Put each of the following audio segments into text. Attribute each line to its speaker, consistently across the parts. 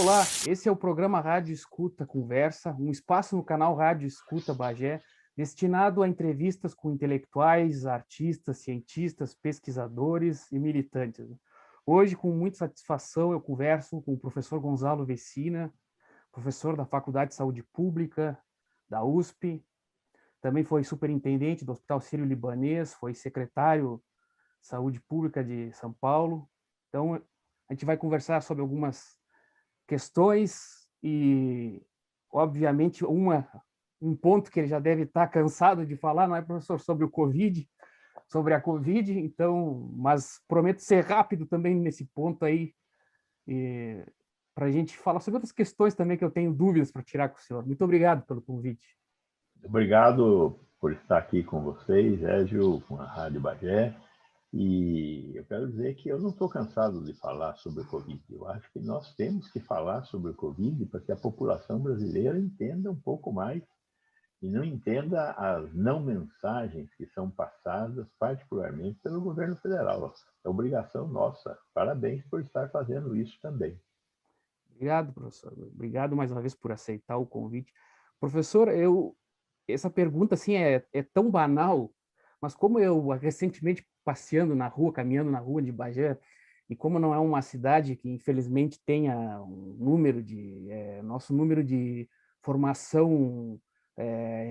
Speaker 1: Olá, esse é o programa Rádio Escuta Conversa, um espaço no canal Rádio Escuta Bagé, destinado a entrevistas com intelectuais, artistas, cientistas, pesquisadores e militantes. Hoje, com muita satisfação, eu converso com o professor Gonzalo Vecina, professor da Faculdade de Saúde Pública da USP, também foi superintendente do Hospital Sírio-Libanês, foi secretário de Saúde Pública de São Paulo. Então, a gente vai conversar sobre algumas questões e, obviamente, um ponto que ele já deve estar cansado de falar, não é, professor, sobre o Covid, sobre a Covid, então, mas prometo ser rápido também nesse ponto aí, para a gente falar sobre outras questões também que eu tenho dúvidas para tirar com o senhor. Muito obrigado pelo convite.
Speaker 2: Obrigado por estar aqui com vocês, Égio, com a Rádio Bagé. E eu quero dizer que eu não estou cansado de falar sobre o Covid. Eu acho que nós temos que falar sobre o Covid para que a população brasileira entenda um pouco mais e não entenda as não mensagens que são passadas, particularmente pelo governo federal. É obrigação nossa. Parabéns por estar fazendo isso também.
Speaker 1: Obrigado, professor. Obrigado mais uma vez por aceitar o convite. Professor, essa pergunta assim é tão banal, mas como eu recentemente passeando na rua, caminhando na rua de Bagé, e como não é uma cidade que infelizmente tenha nosso número de formação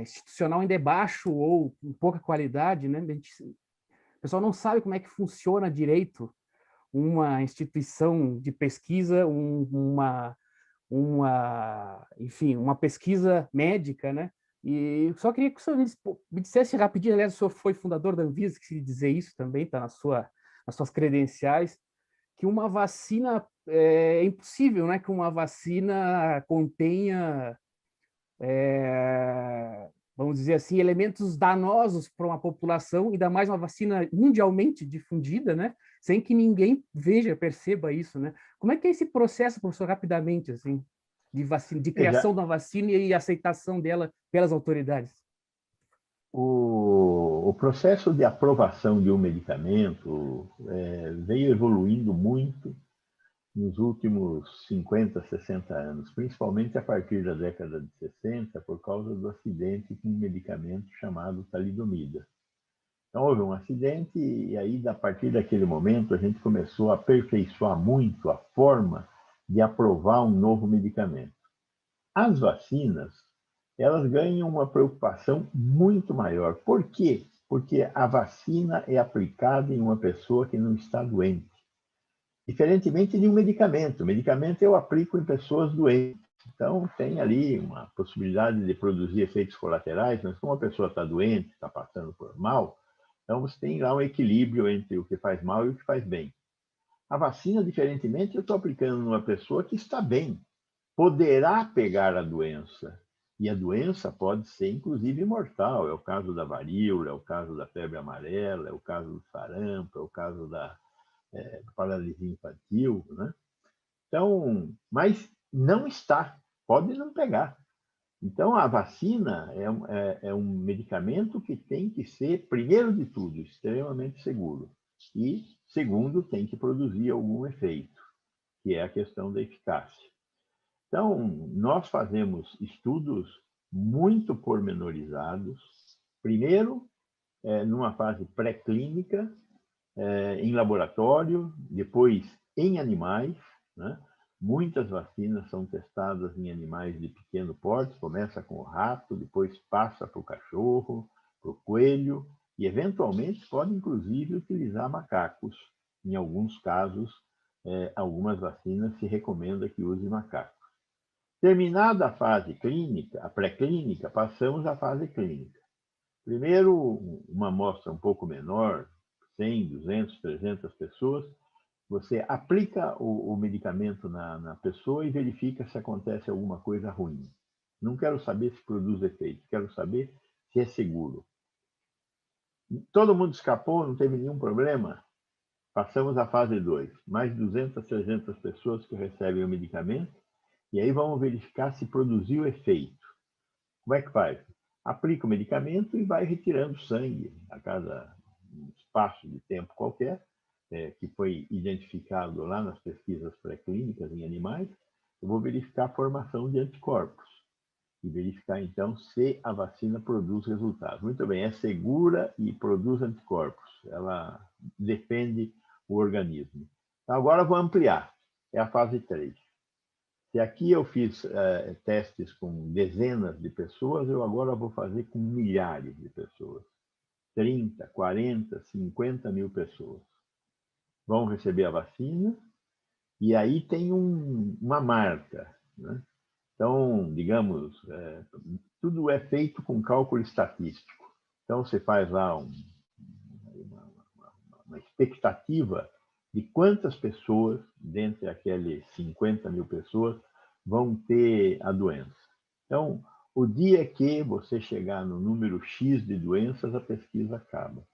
Speaker 1: institucional ainda é baixo ou com pouca qualidade, né? O pessoal não sabe como é que funciona direito uma instituição de pesquisa, enfim, uma pesquisa médica, né? E só queria que o senhor me dissesse rapidinho, aliás, o senhor foi fundador da Anvisa, que se dizer isso também, está nas suas credenciais, que uma vacina é impossível, né? Que uma vacina contenha, vamos dizer assim, elementos danosos para uma população, ainda mais uma vacina mundialmente difundida, né? Sem que ninguém veja, perceba isso, né? Como é que é esse processo, professor, rapidamente, assim, de criação da vacina e aceitação dela pelas autoridades?
Speaker 2: O processo de aprovação de um medicamento veio evoluindo muito nos últimos 50, 60 anos, principalmente a partir da década de 60, por causa do acidente com um medicamento chamado talidomida. Então, houve um acidente e aí, a partir daquele momento, a gente começou a aperfeiçoar muito a forma de aprovar um novo medicamento. As vacinas, elas ganham uma preocupação muito maior. Por quê? Porque a vacina é aplicada em uma pessoa que não está doente. Diferentemente de um medicamento. O medicamento eu aplico em pessoas doentes. Então, tem ali uma possibilidade de produzir efeitos colaterais, mas como a pessoa está doente, está passando por mal, então você tem lá um equilíbrio entre o que faz mal e o que faz bem. A vacina, diferentemente, eu estou aplicando numa pessoa que está bem, poderá pegar a doença. E a doença pode ser, inclusive, mortal. É o caso da varíola, é o caso da febre amarela, é o caso do sarampo, é o caso da paralisia infantil, né? Então, mas não está, pode não pegar. Então, a vacina é um medicamento que tem que ser, primeiro de tudo, extremamente seguro. E, segundo, tem que produzir algum efeito, que é a questão da eficácia. Então, nós fazemos estudos muito pormenorizados, primeiro, numa fase pré-clínica, em laboratório, depois em animais, né? Muitas vacinas são testadas em animais de pequeno porte, começa com o rato, depois passa para o cachorro, para o coelho, e eventualmente pode inclusive utilizar macacos. Em alguns casos, algumas vacinas se recomenda que use macacos. Terminada a fase clínica, a pré-clínica, passamos à fase clínica. Primeiro, uma amostra um pouco menor, 100, 200, 300 pessoas, você aplica o medicamento na pessoa e verifica se acontece alguma coisa ruim. Não quero saber se produz efeito, quero saber se é seguro. Todo mundo escapou, não teve nenhum problema? Passamos à fase 2. Mais 200, 300 pessoas que recebem o medicamento e aí vamos verificar se produziu efeito. Como é que faz? Aplica o medicamento e vai retirando sangue a cada espaço de tempo qualquer, que foi identificado lá nas pesquisas pré-clínicas em animais, eu vou verificar a formação de anticorpos e verificar, então, se a vacina produz resultados. Muito bem, é segura e produz anticorpos. Ela defende o organismo. Então, agora eu vou ampliar. É a fase 3. Se aqui eu fiz testes com dezenas de pessoas, eu agora vou fazer com milhares de pessoas. 30, 40, 50 mil pessoas vão receber a vacina, e aí tem uma marca, né? Então, digamos, tudo é feito com cálculo estatístico. Então, você faz lá uma expectativa de quantas pessoas, dentre aqueles 50 mil pessoas, vão ter a doença. Então, o dia que você chegar no número X de doenças, a pesquisa acaba.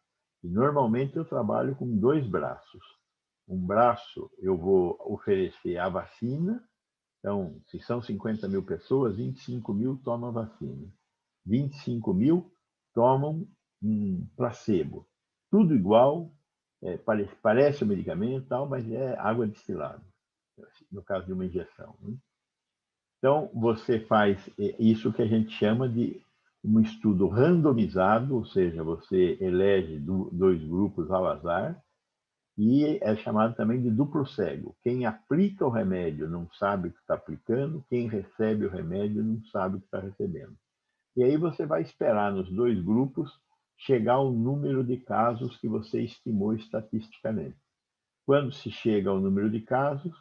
Speaker 2: E, normalmente, eu trabalho com 2 braços. Um braço, eu vou oferecer a vacina. Então, se são 50 mil pessoas, 25 mil tomam a vacina. 25 mil tomam um placebo. Tudo igual, parece um medicamento, tal, mas é água destilada, no caso de uma injeção, né? Então, você faz isso que a gente chama de um estudo randomizado, ou seja, você elege 2 grupos ao azar, e é chamado também de duplo cego. Quem aplica o remédio não sabe o que está aplicando, quem recebe o remédio não sabe o que está recebendo. E aí você vai esperar nos 2 grupos chegar ao número de casos que você estimou estatisticamente. Quando se chega ao número de casos,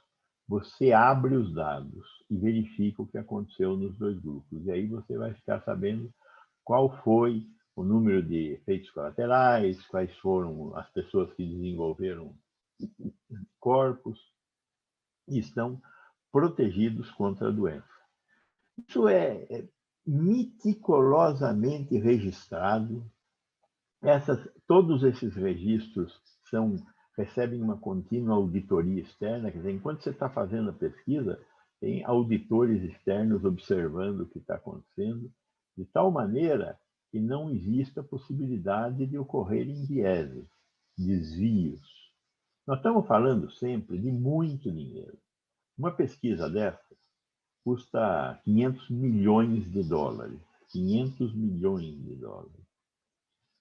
Speaker 2: você abre os dados e verifica o que aconteceu nos 2 grupos. E aí você vai ficar sabendo qual foi o número de efeitos colaterais, quais foram as pessoas que desenvolveram corpos e estão protegidos contra a doença. Isso é meticulosamente registrado. Todos esses registros recebem uma contínua auditoria externa. Quer dizer, enquanto você está fazendo a pesquisa, tem auditores externos observando o que está acontecendo, de tal maneira que não existe a possibilidade de ocorrerem vieses, desvios. Nós estamos falando sempre de muito dinheiro. Uma pesquisa dessa custa 500 milhões de dólares. 500 milhões de dólares.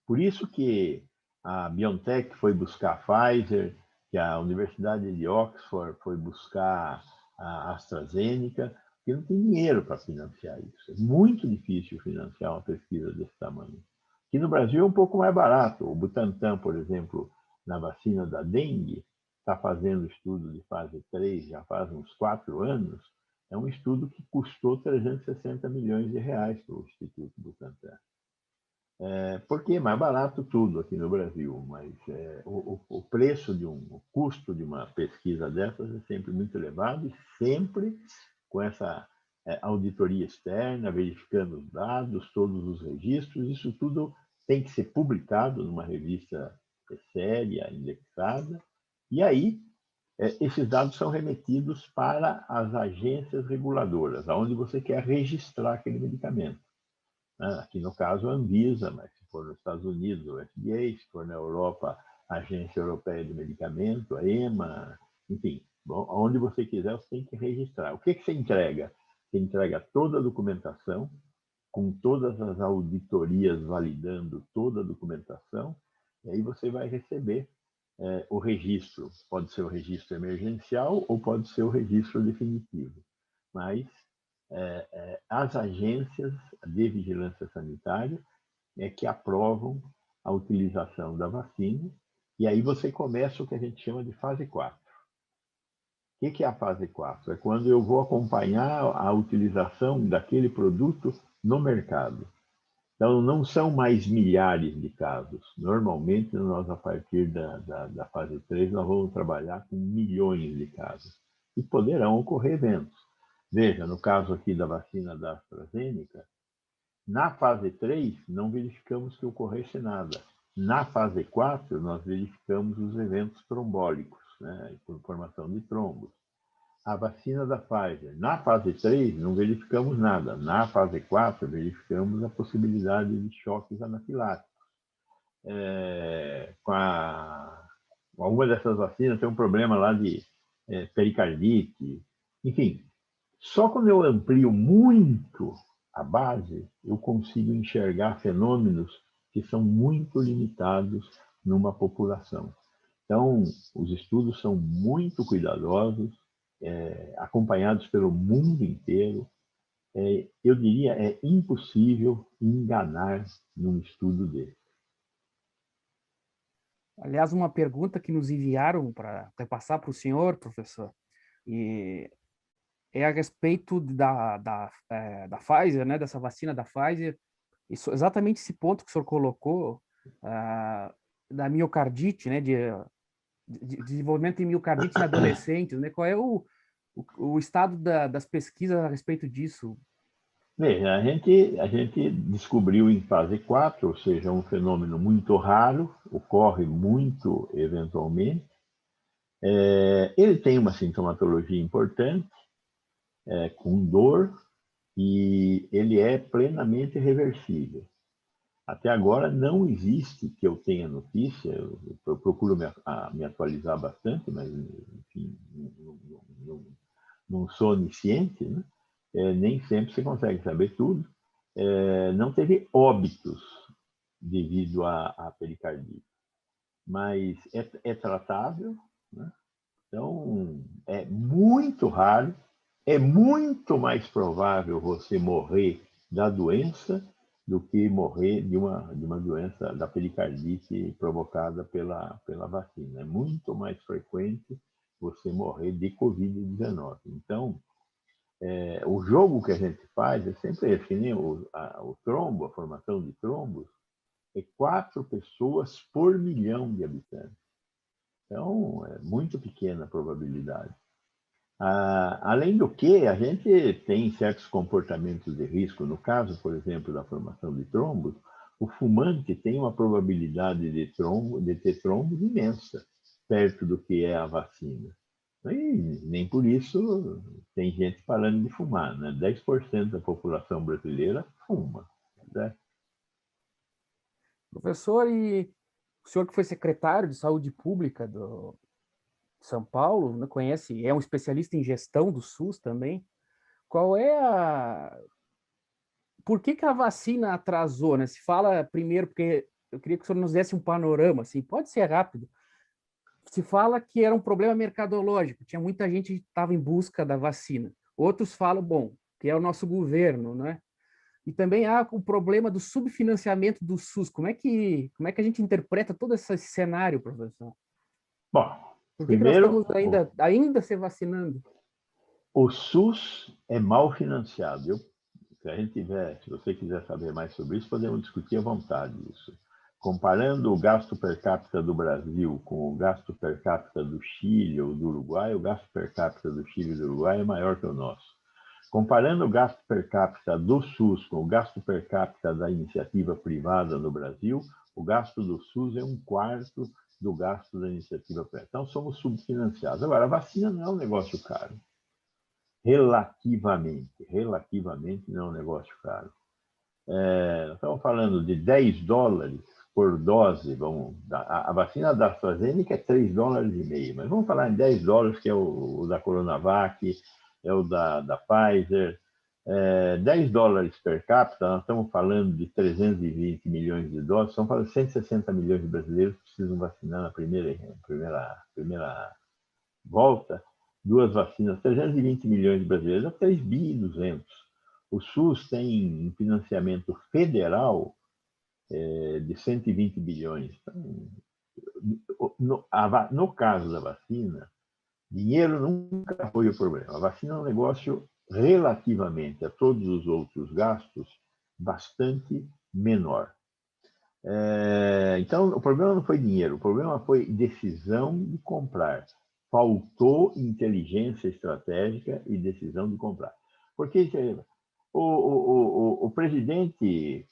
Speaker 2: Por isso que a BioNTech foi buscar a Pfizer, que a Universidade de Oxford foi buscar a AstraZeneca, porque não tem dinheiro para financiar isso. É muito difícil financiar uma pesquisa desse tamanho. Aqui no Brasil é um pouco mais barato. O Butantan, por exemplo, na vacina da dengue, está fazendo estudo de fase 3 já faz uns 4 anos. É um estudo que custou 360 milhões de reais para o Instituto Butantan. Porque é mais barato tudo aqui no Brasil, mas o preço o custo de uma pesquisa dessas é sempre muito elevado e sempre com essa auditoria externa, verificando os dados, todos os registros, isso tudo tem que ser publicado numa revista séria, indexada, e aí esses dados são remetidos para as agências reguladoras, onde você quer registrar aquele medicamento. Aqui no caso a Anvisa, mas se for nos Estados Unidos o FDA, se for na Europa a Agência Europeia de Medicamento, a EMA, enfim, onde você quiser você tem que registrar. O que você entrega? Você entrega toda a documentação, com todas as auditorias validando toda a documentação, e aí você vai receber o registro. Pode ser o registro emergencial ou pode ser o registro definitivo. Mas as agências de vigilância sanitária que aprovam a utilização da vacina, e aí você começa o que a gente chama de fase 4. O que é a fase 4? É quando eu vou acompanhar a utilização daquele produto no mercado. Então, não são mais milhares de casos. Normalmente, nós, a partir da fase 3, nós vamos trabalhar com milhões de casos. E poderão ocorrer eventos. Veja, no caso aqui da vacina da AstraZeneca, na fase 3, não verificamos que ocorresse nada. Na fase 4, nós verificamos os eventos trombólicos, né, por formação de trombos. A vacina da Pfizer, na fase 3, não verificamos nada. Na fase 4, verificamos a possibilidade de choques anafiláticos. Com alguma dessas vacinas tem um problema lá de pericardite. Enfim, Só quando eu amplio muito a base, eu consigo enxergar fenômenos que são muito limitados numa população. Então, os estudos são muito cuidadosos, acompanhados pelo mundo inteiro. Eu diria, é impossível enganar num estudo desse.
Speaker 1: Aliás, uma pergunta que nos enviaram para passar para o senhor, professor, e é a respeito da Pfizer, né, dessa vacina da Pfizer, exatamente esse ponto que o senhor colocou, da miocardite, né, de desenvolvimento de miocardite em adolescentes, né? Qual é o estado das pesquisas a respeito disso?
Speaker 2: Veja, a gente descobriu em fase 4, ou seja, um fenômeno muito raro, ocorre muito eventualmente. Ele tem uma sintomatologia importante, com dor, e ele é plenamente reversível. Até agora não existe que eu tenha notícia, eu procuro me atualizar bastante, mas enfim, não sou onisciente, né? Nem sempre você consegue saber tudo. Não teve óbitos devido à pericardite, mas é tratável, né? Então, é muito raro, é muito mais provável você morrer da doença do que morrer de uma doença da pericardite provocada pela vacina. É muito mais frequente você morrer de Covid-19. Então, o jogo que a gente faz é sempre esse, que nem o trombo, a formação de trombos, é 4 pessoas por milhão de habitantes. Então, é muito pequena a probabilidade. Além do que, a gente tem certos comportamentos de risco. No caso, por exemplo, da formação de trombos, o fumante tem uma probabilidade de ter trombos imensa, perto do que é a vacina. E nem por isso tem gente parando de fumar, né? 10% da população brasileira fuma, né?
Speaker 1: Professor, e o senhor que foi secretário de Saúde Pública de São Paulo, né, conhece, é um especialista em gestão do SUS também. Qual é a... Por que a vacina atrasou, né? Se fala primeiro, porque eu queria que o senhor nos desse um panorama, assim, pode ser rápido. Se fala que era um problema mercadológico, tinha muita gente que estava em busca da vacina. Outros falam, bom, que é o nosso governo, né? E também há o problema do subfinanciamento do SUS. Como é que a gente interpreta todo esse cenário, professor?
Speaker 2: Bom,
Speaker 1: Por que nós
Speaker 2: primeiro,
Speaker 1: estamos ainda se vacinando?
Speaker 2: o SUS é mal financiado. Se você quiser saber mais sobre isso, podemos discutir à vontade isso. Comparando o gasto per capita do Brasil com o gasto per capita do Chile ou do Uruguai, o gasto per capita do Chile e do Uruguai é maior que o nosso. Comparando o gasto per capita do SUS com o gasto per capita da iniciativa privada no Brasil, o gasto do SUS é 1/4 do gasto da iniciativa privada. Então, somos subfinanciados. Agora, a vacina não é um negócio caro. Relativamente não é um negócio caro. Estamos falando de $10 por dose. A vacina da AstraZeneca é $3,5, mas vamos falar em $10, que é o da Coronavac, é o da Pfizer. $10 per capita, nós estamos falando de 320 milhões de doses, estamos falando de 160 milhões de brasileiros que precisam vacinar na primeira volta. 2 vacinas, 320 milhões de brasileiros, é 3 bi e 200. O SUS tem um financiamento federal de 120 bilhões. Então, no caso da vacina, dinheiro nunca foi o problema. A vacina é um negócio, relativamente a todos os outros gastos, bastante menor. Então, o problema não foi dinheiro, o problema foi decisão de comprar. Faltou inteligência estratégica e decisão de comprar. Porque o presidente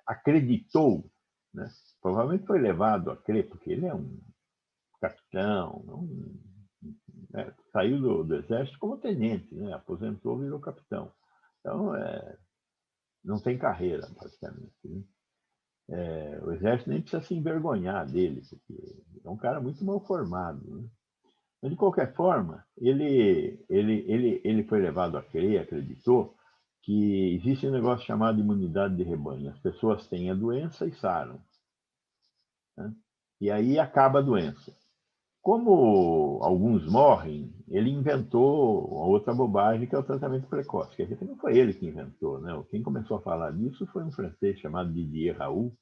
Speaker 2: acreditou, né? Provavelmente foi levado a crer, porque ele é um capitão, saiu do exército como tenente, né? Aposentou, virou capitão. Então, não tem carreira, praticamente. Né? O exército nem precisa se envergonhar dele, porque é um cara muito mal formado. Né? Mas, de qualquer forma, ele foi levado a crer, acreditou, que existe um negócio chamado imunidade de rebanho. As pessoas têm a doença e saram, né? E aí acaba a doença. Como alguns morrem, ele inventou outra bobagem, que é o tratamento precoce. Quer dizer, que não foi ele que inventou, né? Quem começou a falar disso foi um francês chamado Didier Raoult,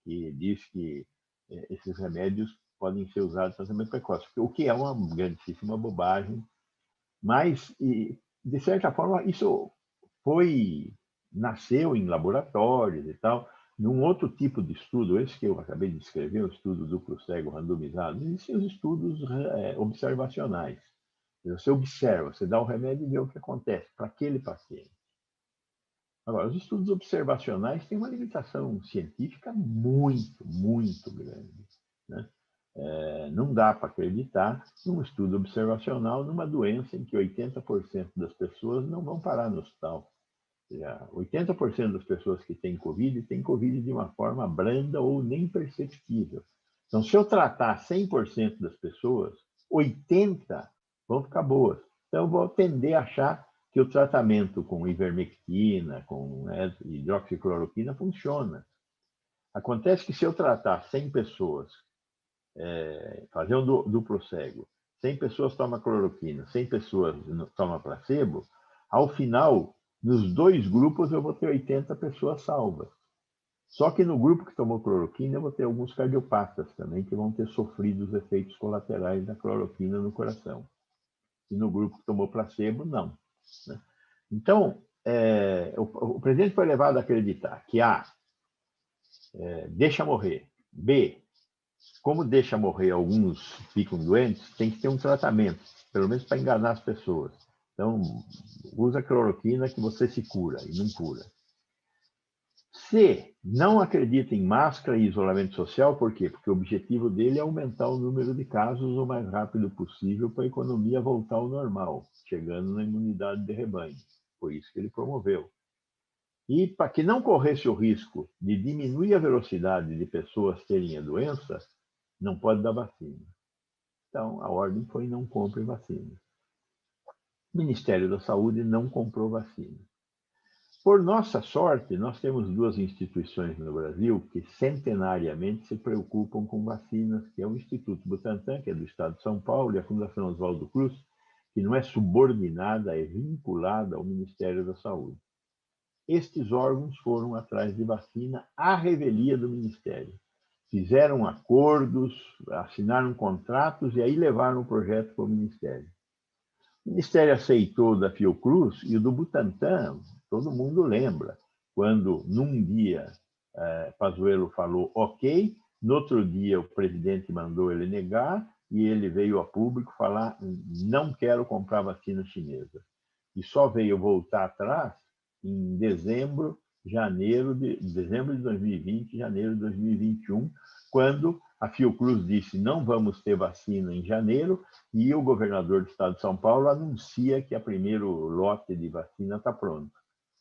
Speaker 2: que diz que esses remédios podem ser usados no tratamento precoce, o que é uma grandíssima bobagem. Mas, de certa forma, isso nasceu em laboratórios e tal, num outro tipo de estudo, esse que eu acabei de descrever, o estudo duplo cego randomizado. Existem os estudos observacionais. Você observa, você dá o remédio e vê o que acontece para aquele paciente. Agora, os estudos observacionais têm uma limitação científica muito, muito grande, né? Não dá para acreditar num estudo observacional numa doença em que 80% das pessoas não vão parar no hospital. 80% das pessoas que têm Covid de uma forma branda ou nem perceptível. Então, se eu tratar 100% das pessoas, 80% vão ficar boas. Então, eu vou tender a achar que o tratamento com ivermectina, com hidroxicloroquina funciona. Acontece que se eu tratar 100 pessoas, fazer um duplo cego, 100 pessoas tomam cloroquina, 100 pessoas tomam placebo, ao final, nos dois grupos eu vou ter 80 pessoas salvas. Só que no grupo que tomou cloroquina, eu vou ter alguns cardiopatas também que vão ter sofrido os efeitos colaterais da cloroquina no coração. E no grupo que tomou placebo, não, né? Então, o presidente foi levado a acreditar que A, deixa morrer, B, como deixa morrer alguns ficam doentes, tem que ter um tratamento, pelo menos para enganar as pessoas. Então, usa cloroquina que você se cura, e não cura. C, não acredita em máscara e isolamento social, por quê? Porque o objetivo dele é aumentar o número de casos o mais rápido possível para a economia voltar ao normal, chegando na imunidade de rebanho. Foi isso que ele promoveu. E para que não corresse o risco de diminuir a velocidade de pessoas terem a doença, não pode dar vacina. Então, a ordem foi: não compre vacina. O Ministério da Saúde não comprou vacina. Por nossa sorte, nós temos duas instituições no Brasil que centenariamente se preocupam com vacinas, que é o Instituto Butantan, que é do Estado de São Paulo, e a Fundação Oswaldo Cruz, que não é subordinada, é vinculada ao Ministério da Saúde. Estes órgãos foram atrás de vacina à revelia do Ministério. Fizeram acordos, assinaram contratos e aí levaram o projeto para o Ministério. O Ministério aceitou o da Fiocruz e o do Butantan, todo mundo lembra, quando num dia Pazuello falou ok, no outro dia o presidente mandou ele negar e ele veio a público falar: não quero comprar vacina chinesa. E só veio voltar atrás em dezembro de 2020, janeiro de 2021, quando a Fiocruz disse: não vamos ter vacina em janeiro, e o governador do estado de São Paulo anuncia que o primeiro lote de vacina está pronto.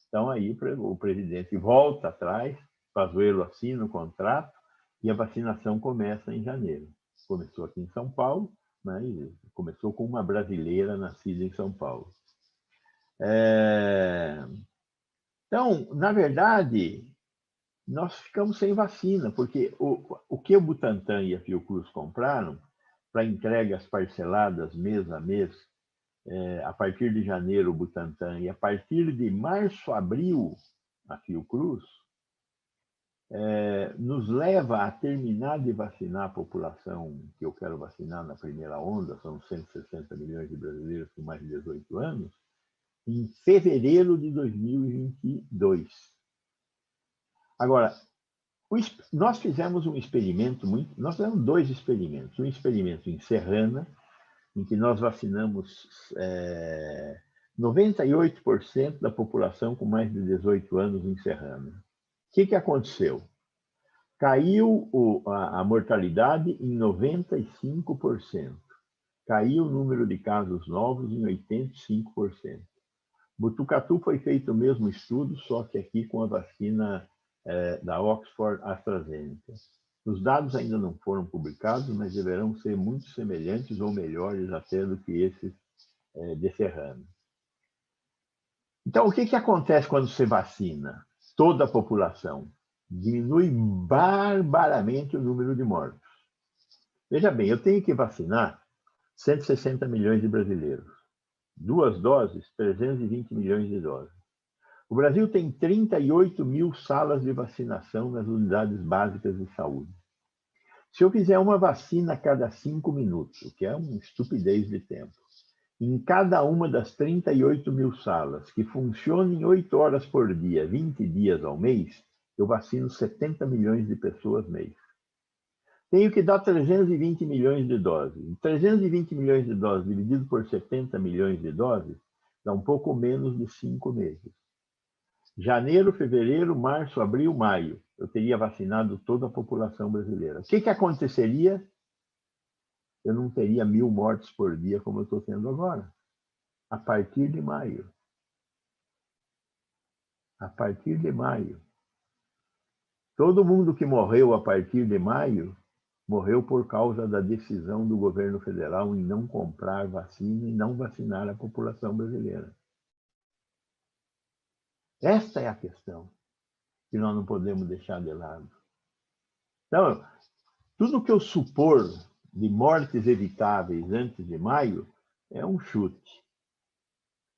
Speaker 2: Então, aí o presidente volta atrás, Pazuello assina o contrato e a vacinação começa em janeiro. Começou aqui em São Paulo, mas começou com uma brasileira nascida em São Paulo. Então, na verdade, nós ficamos sem vacina, porque o que o Butantan e a Fiocruz compraram para entregas parceladas mês a mês, a partir de janeiro o Butantan e a partir de março, abril a Fiocruz, nos leva a terminar de vacinar a população que eu quero vacinar na primeira onda, são 160 milhões de brasileiros com mais de 18 anos, em fevereiro de 2022. Agora, nós fizemos um experimento, nós fizemos dois experimentos. Um experimento em Serrana, em que nós vacinamos 98% da população com mais de 18 anos em Serrana. O que aconteceu? Caiu a mortalidade em 95%. Caiu o número de casos novos em 85%. Botucatu foi feito o mesmo estudo, só que aqui com a vacina da Oxford AstraZeneca. Os dados ainda não foram publicados, mas deverão ser muito semelhantes ou melhores até do que esses de Serrano. Então, o que acontece quando você vacina toda a população? Diminui barbaramente o número de mortos. Veja bem, eu tenho que vacinar 160 milhões de brasileiros. 2 doses, 320 milhões de doses. O Brasil tem 38 mil salas de vacinação nas unidades básicas de saúde. Se eu fizer uma vacina a cada 5 minutos, o que é uma estupidez de tempo, em cada uma das 38 mil salas, que funcionem 8 horas por dia, 20 dias ao mês, eu vacino 70 milhões de pessoas mês. Tenho que dar 320 milhões de doses. 320 milhões de doses dividido por 70 milhões de doses dá um pouco menos de 5 meses. Janeiro, fevereiro, março, abril, maio, eu teria vacinado toda a população brasileira. O que aconteceria? Eu não teria 1.000 mortes por dia como eu estou tendo agora. A partir de maio. A partir de maio. Todo mundo que morreu a partir de maio morreu por causa da decisão do governo federal em não comprar vacina e não vacinar a população brasileira. Esta é a questão que nós não podemos deixar de lado. Então, tudo que eu supor de mortes evitáveis antes de maio é um chute.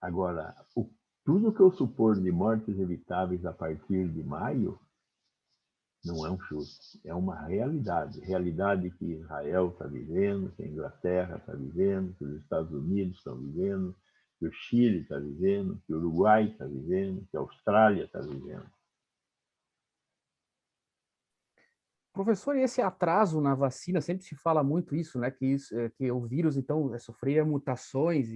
Speaker 2: Agora, tudo que eu supor de mortes evitáveis a partir de maio não é um chute, é uma realidade. Realidade que Israel está vivendo, que a Inglaterra está vivendo, que os Estados Unidos estão vivendo, que o Chile está vivendo, que o Uruguai está vivendo, que a Austrália está vivendo.
Speaker 1: Professor, e esse atraso na vacina, sempre se fala muito isso, né? Que o vírus, então, sofria mutações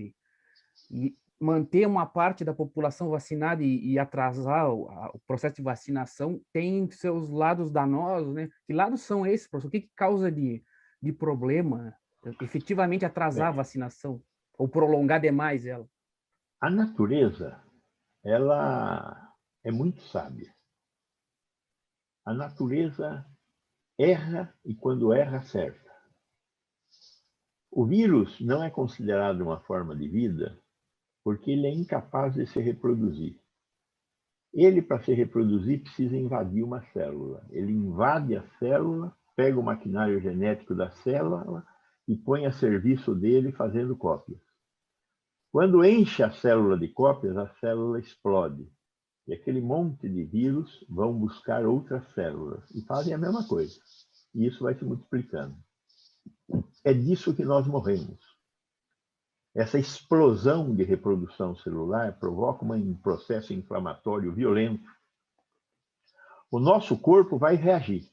Speaker 1: e manter uma parte da população vacinada e atrasar o processo de vacinação tem seus lados danosos, né? Que lados são esses, professor? O que causa de problema efetivamente atrasar a vacinação ou prolongar demais ela?
Speaker 2: A natureza, ela é muito sábia. A natureza erra e quando erra, acerta. O vírus não é considerado uma forma de vida porque ele é incapaz de se reproduzir. Ele, para se reproduzir, precisa invadir uma célula. Ele invade a célula, pega o maquinário genético da célula e põe a serviço dele fazendo cópias. Quando enche a célula de cópias, a célula explode. E aquele monte de vírus vão buscar outras células e fazem a mesma coisa. E isso vai se multiplicando. É disso que nós morremos. Essa explosão de reprodução celular provoca um processo inflamatório violento. O nosso corpo vai reagir.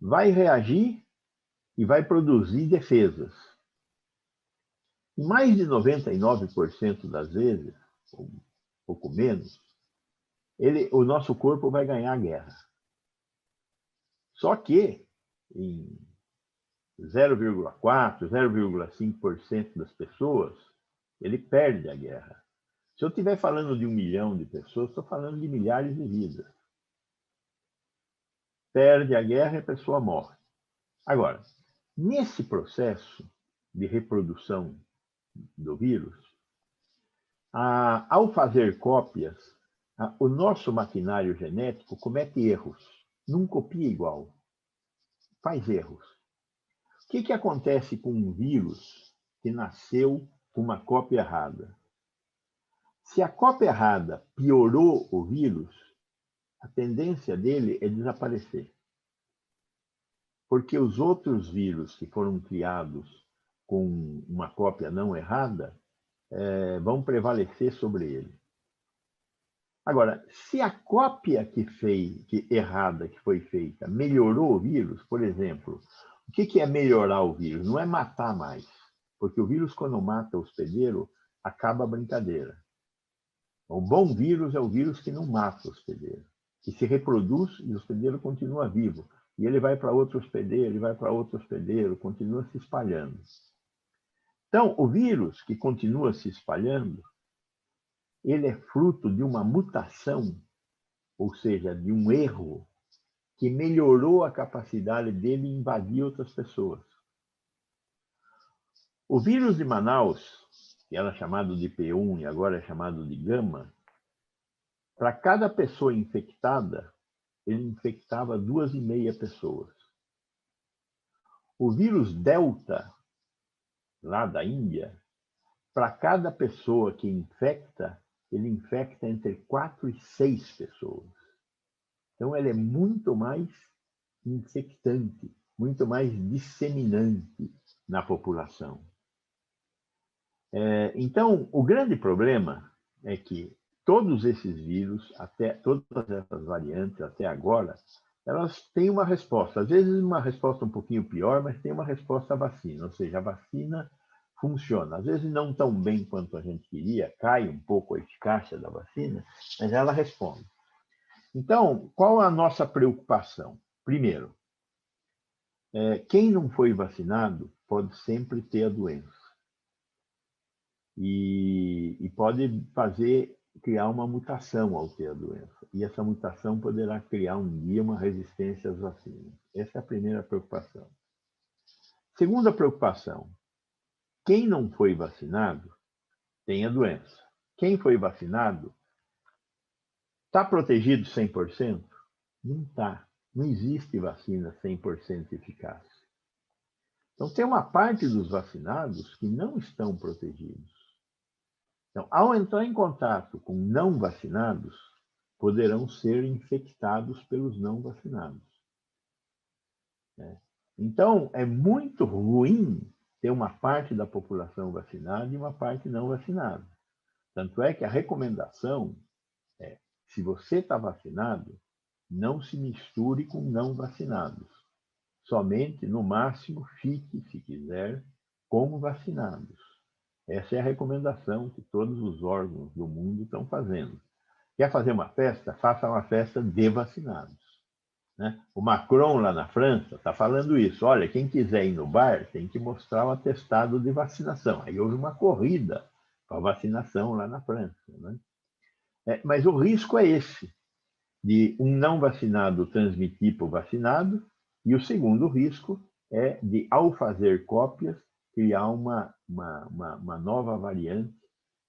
Speaker 2: Vai reagir e vai produzir defesas. E mais de 99% das vezes, ou um pouco menos, o nosso corpo vai ganhar a guerra. Só que em 0,4%, 0,5% das pessoas, ele perde a guerra. Se eu estiver falando de 1 milhão de pessoas, estou falando de milhares de vidas. Perde a guerra e a pessoa morre. Agora, nesse processo de reprodução do vírus, ao fazer cópias, o nosso maquinário genético comete erros. Não copia igual. Faz erros. O que acontece com um vírus que nasceu com uma cópia errada? Se a cópia errada piorou o vírus, a tendência dele é desaparecer. Porque os outros vírus que foram criados com uma cópia não errada vão prevalecer sobre ele. Agora, se a cópia errada que foi feita melhorou o vírus, por exemplo, o que é melhorar o vírus? Não é matar mais, porque o vírus, quando mata o hospedeiro, acaba a brincadeira. O bom vírus é o vírus que não mata o hospedeiro, que se reproduz e o hospedeiro continua vivo. E ele vai para outro hospedeiro, ele vai para outro hospedeiro, continua se espalhando. Então, o vírus que continua se espalhando, ele é fruto de uma mutação, ou seja, de um erro que melhorou a capacidade dele de invadir outras pessoas. O vírus de Manaus, que era chamado de P1 e agora é chamado de Gama, para cada pessoa infectada, ele infectava 2,5 pessoas. O vírus Delta, lá da Índia, para cada pessoa que infecta, ele infecta entre 4 e 6 pessoas. Então, ele é muito mais infectante, muito mais disseminante na população. Então, o grande problema é que todos esses vírus, todas essas variantes até agora, elas têm uma resposta. Às vezes uma resposta um pouquinho pior, mas tem uma resposta à vacina. Ou seja, a vacina funciona. Às vezes não tão bem quanto a gente queria, cai um pouco a eficácia da vacina, mas ela responde. Então, qual a nossa preocupação? Primeiro, quem não foi vacinado pode sempre ter a doença. E pode criar uma mutação ao ter a doença. E essa mutação poderá criar um dia uma resistência às vacinas. Essa é a primeira preocupação. Segunda preocupação, quem não foi vacinado tem a doença. Quem foi vacinado está protegido 100%? Não está. Não existe vacina 100% eficaz. Então, tem uma parte dos vacinados que não estão protegidos. Então, ao entrar em contato com não vacinados, poderão ser infectados pelos não vacinados. Então, é muito ruim ter uma parte da população vacinada e uma parte não vacinada. Tanto é que a recomendação é, se você está vacinado, não se misture com não vacinados. Somente, no máximo, fique, se quiser, como vacinados. Essa é a recomendação que todos os órgãos do mundo estão fazendo. Quer fazer uma festa? Faça uma festa de vacinados. Né? O Macron, lá na França, está falando isso. Olha, quem quiser ir no bar tem que mostrar o atestado de vacinação. Aí houve uma corrida para a vacinação lá na França. Né? Mas o risco é esse, de um não vacinado transmitir para o vacinado, e o segundo risco é de, ao fazer cópias, criar uma nova variante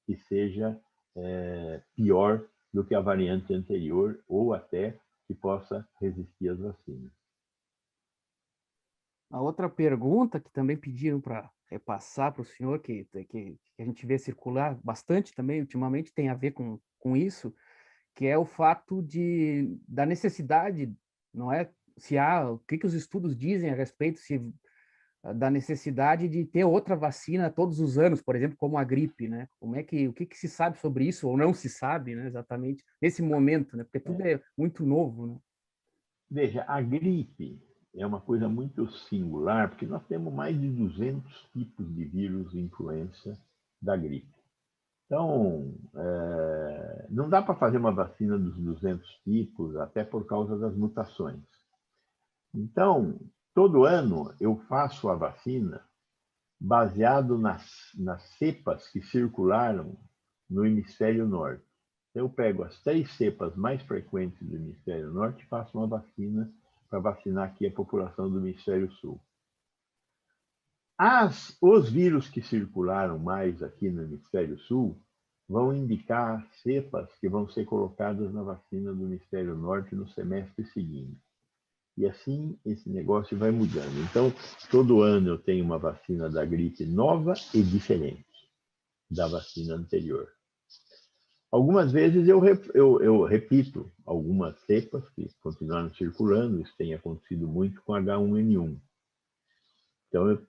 Speaker 2: que seja pior do que a variante anterior, ou até que possa resistir às vacinas.
Speaker 1: A outra pergunta que também pediram para repassar para o senhor, que a gente vê circular bastante também ultimamente, tem a ver com isso, que é o fato da necessidade, não é? O que os estudos dizem a respeito da necessidade de ter outra vacina todos os anos, por exemplo, como a gripe, né? O que se sabe sobre isso, ou não se sabe, né, exatamente, nesse momento, né? Porque tudo é muito novo, né?
Speaker 2: Veja, a gripe é uma coisa muito singular, porque nós temos mais de 200 tipos de vírus de influenza da gripe. Então, não dá para fazer uma vacina dos 200 tipos, até por causa das mutações. Então, todo ano eu faço a vacina baseado nas cepas que circularam no hemisfério norte. Eu pego as 3 cepas mais frequentes do hemisfério norte e faço uma vacina para vacinar aqui a população do hemisfério sul. Os vírus que circularam mais aqui no hemisfério sul vão indicar cepas que vão ser colocadas na vacina do hemisfério norte no semestre seguinte. E assim esse negócio vai mudando. Então, todo ano eu tenho uma vacina da gripe nova e diferente da vacina anterior. Algumas vezes eu repito algumas cepas que continuaram circulando. Isso tem acontecido muito com H1N1. Então, eu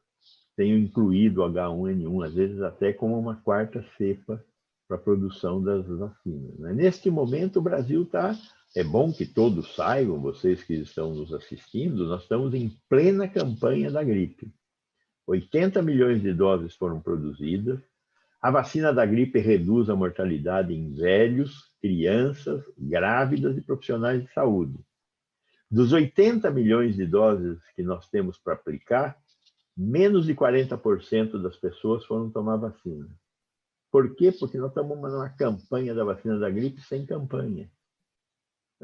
Speaker 2: tenho incluído H1N1, às vezes até como uma 4ª cepa para a produção das vacinas. Neste momento, o Brasil está... É bom que todos saibam, vocês que estão nos assistindo, nós estamos em plena campanha da gripe. 80 milhões de doses foram produzidas. A vacina da gripe reduz a mortalidade em velhos, crianças, grávidas e profissionais de saúde. Dos 80 milhões de doses que nós temos para aplicar, menos de 40% das pessoas foram tomar vacina. Por quê? Porque nós estamos numa campanha da vacina da gripe sem campanha.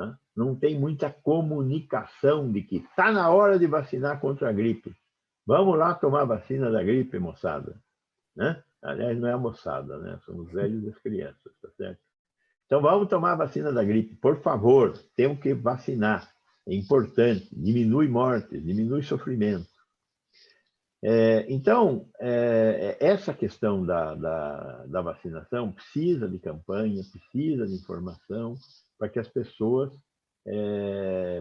Speaker 2: Tá? Não tem muita comunicação de que está na hora de vacinar contra a gripe. Vamos lá tomar vacina da gripe, moçada. Né? Aliás, não é a moçada, né? São os velhos e as crianças, tá certo? Então, vamos tomar a vacina da gripe. Por favor, temos que vacinar. É importante. Diminui mortes, diminui sofrimento. Então, essa questão da vacinação precisa de campanha, precisa de informação para que as pessoas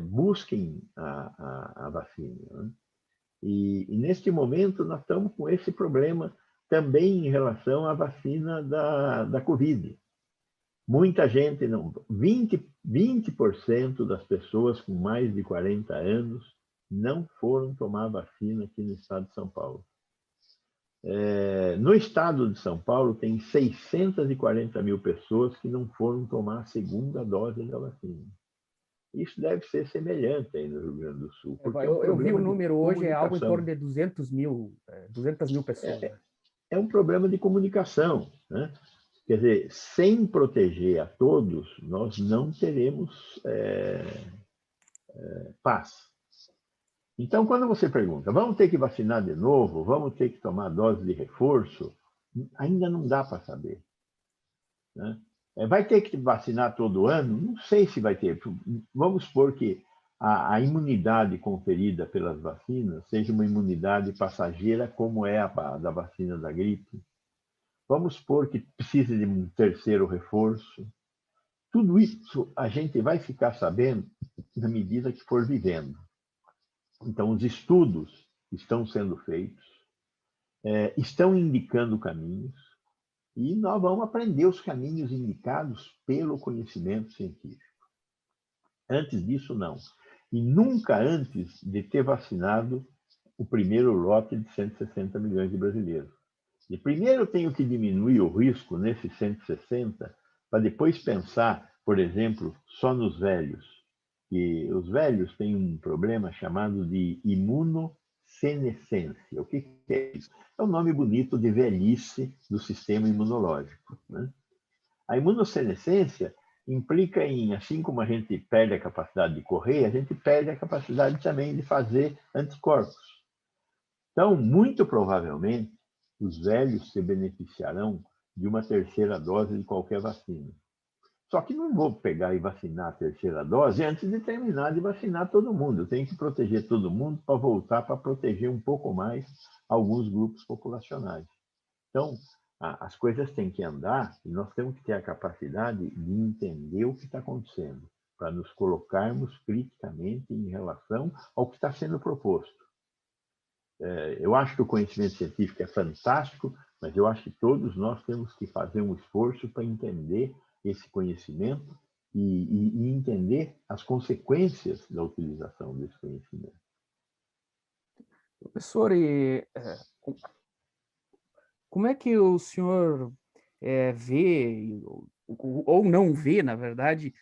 Speaker 2: busquem a vacina. Né? E, neste momento, nós estamos com esse problema também em relação à vacina da Covid. Muita gente, 20% das pessoas com mais de 40 anos não foram tomar vacina aqui no estado de São Paulo. No estado de São Paulo, tem 640 mil pessoas que não foram tomar a segunda dose da vacina. Isso deve ser semelhante aí no Rio Grande do Sul.
Speaker 1: Porque eu vi o número hoje, é algo em torno de 200 mil pessoas.
Speaker 2: É um problema de comunicação, né? Quer dizer, sem proteger a todos, nós não teremos paz. Então, quando você pergunta, vamos ter que vacinar de novo? Vamos ter que tomar dose de reforço? Ainda não dá para saber. Né? Vai ter que vacinar todo ano? Não sei se vai ter. Vamos supor que a imunidade conferida pelas vacinas seja uma imunidade passageira, como é a da vacina da gripe. Vamos supor que precise de um terceiro reforço. Tudo isso a gente vai ficar sabendo na medida que for vivendo. Então, os estudos estão sendo feitos, estão indicando caminhos, e nós vamos aprender os caminhos indicados pelo conhecimento científico. Antes disso, não. E nunca antes de ter vacinado o primeiro lote de 160 milhões de brasileiros. E primeiro eu tenho que diminuir o risco nesses 160, para depois pensar, por exemplo, só nos velhos. E os velhos têm um problema chamado de imunossenescência. O que é isso? É um nome bonito de velhice do sistema imunológico. Né? A imunossenescência implica em, assim como a gente perde a capacidade de correr, a gente perde a capacidade também de fazer anticorpos. Então, muito provavelmente, os velhos se beneficiarão de uma terceira dose de qualquer vacina. Só que não vou pegar e vacinar a terceira dose antes de terminar de vacinar todo mundo. Eu tenho que proteger todo mundo para voltar para proteger um pouco mais alguns grupos populacionais. Então, as coisas têm que andar e nós temos que ter a capacidade de entender o que está acontecendo, para nos colocarmos criticamente em relação ao que está sendo proposto. Eu acho que o conhecimento científico é fantástico, mas eu acho que todos nós temos que fazer um esforço para entender esse conhecimento e entender as consequências da utilização desse conhecimento.
Speaker 1: Professor, como é que o senhor vê, ou não vê, na verdade,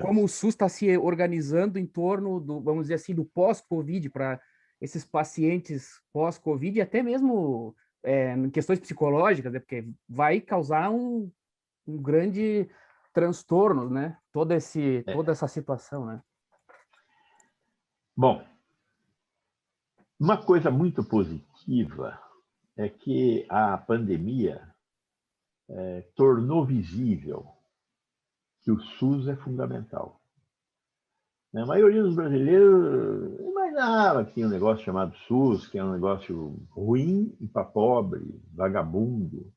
Speaker 1: como o SUS está se organizando em torno do, vamos dizer assim, do pós-Covid, para esses pacientes pós-Covid, e até mesmo em questões psicológicas, né? Porque vai causar um grande transtorno, né? Toda essa situação, né?
Speaker 2: Bom, uma coisa muito positiva é que a pandemia tornou visível que o SUS é fundamental. A maioria dos brasileiros imaginava que tinha um negócio chamado SUS, que é um negócio ruim e para pobre, vagabundo,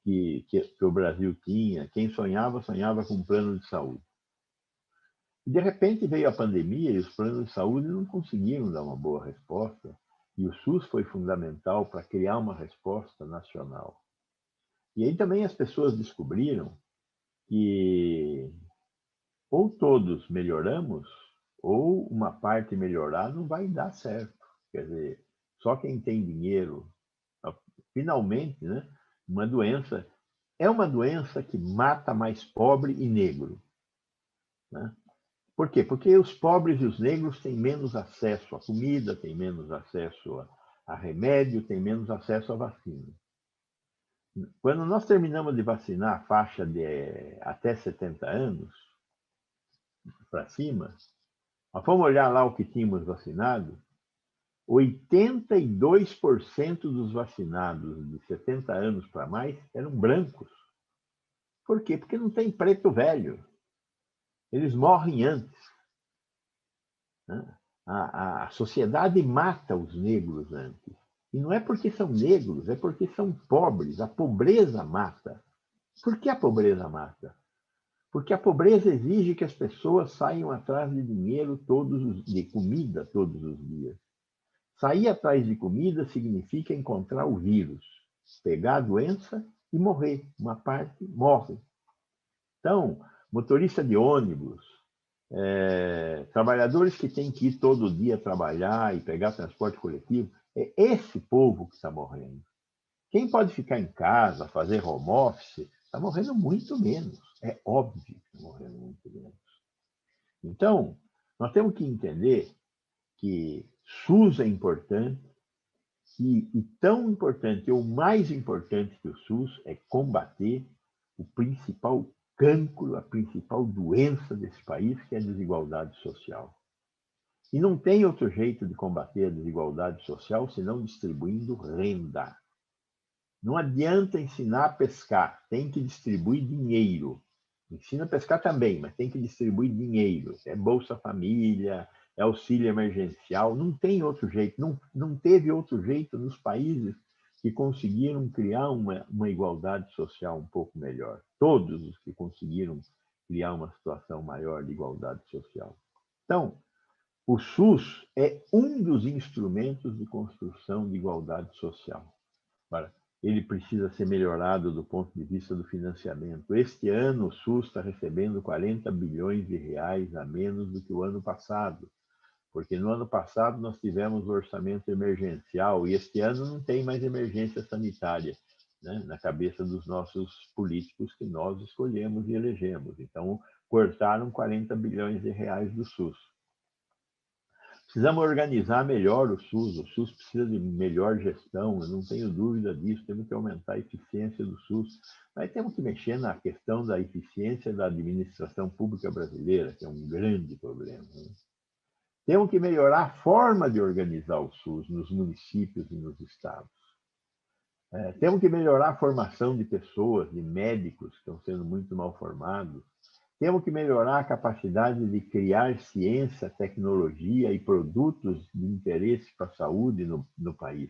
Speaker 2: que o Brasil tinha. Quem sonhava, sonhava com um plano de saúde. E, de repente, veio a pandemia e os planos de saúde não conseguiram dar uma boa resposta. E o SUS foi fundamental para criar uma resposta nacional. E aí também as pessoas descobriram que ou todos melhoramos, ou uma parte melhorar não vai dar certo. Quer dizer, só quem tem dinheiro, finalmente, né, uma doença que mata mais pobre e negro. Né? Por quê? Porque os pobres e os negros têm menos acesso à comida, têm menos acesso a remédio, têm menos acesso à vacina. Quando nós terminamos de vacinar a faixa de até 70 anos para cima, nós fomos olhar lá o que tínhamos vacinado, 82% dos vacinados de 70 anos para mais eram brancos. Por quê? Porque não tem preto velho. Eles morrem antes. Né? A sociedade mata os negros antes. E não é porque são negros, é porque são pobres. A pobreza mata. Por que a pobreza mata? Porque a pobreza exige que as pessoas saiam atrás de dinheiro de comida todos os dias. Sair atrás de comida significa encontrar o vírus, pegar a doença e morrer. Uma parte morre. Então, motorista de ônibus, trabalhadores que têm que ir todo dia trabalhar e pegar transporte coletivo, é esse povo que está morrendo. Quem pode ficar em casa, fazer home office, está morrendo muito menos. É óbvio que está morrendo muito menos. Então, nós temos que entender que SUS é importante e tão importante, ou mais importante que o SUS, é combater o principal cancro, a principal doença desse país, que é a desigualdade social. E não tem outro jeito de combater a desigualdade social senão distribuindo renda. Não adianta ensinar a pescar, tem que distribuir dinheiro. Ensina a pescar também, mas tem que distribuir dinheiro. É Bolsa Família, é auxílio emergencial, não tem outro jeito. Não teve outro jeito nos países que conseguiram criar uma igualdade social um pouco melhor. Todos os que conseguiram criar uma situação maior de igualdade social. Então, o SUS é um dos instrumentos de construção de igualdade social. Agora, ele precisa ser melhorado do ponto de vista do financiamento. Este ano, o SUS está recebendo 40 bilhões de reais a menos do que o ano passado, porque no ano passado nós tivemos o orçamento emergencial e este ano não tem mais emergência sanitária, né, na cabeça dos nossos políticos que nós escolhemos e elegemos. Então, cortaram 40 bilhões de reais do SUS. Precisamos organizar melhor o SUS precisa de melhor gestão, eu não tenho dúvida disso, temos que aumentar a eficiência do SUS, mas temos que mexer na questão da eficiência da administração pública brasileira, que é um grande problema. Né? Temos que melhorar a forma de organizar o SUS nos municípios e nos estados. Temos que melhorar a formação de pessoas, de médicos que estão sendo muito mal formados. Temos que melhorar a capacidade de criar ciência, tecnologia e produtos de interesse para a saúde no país.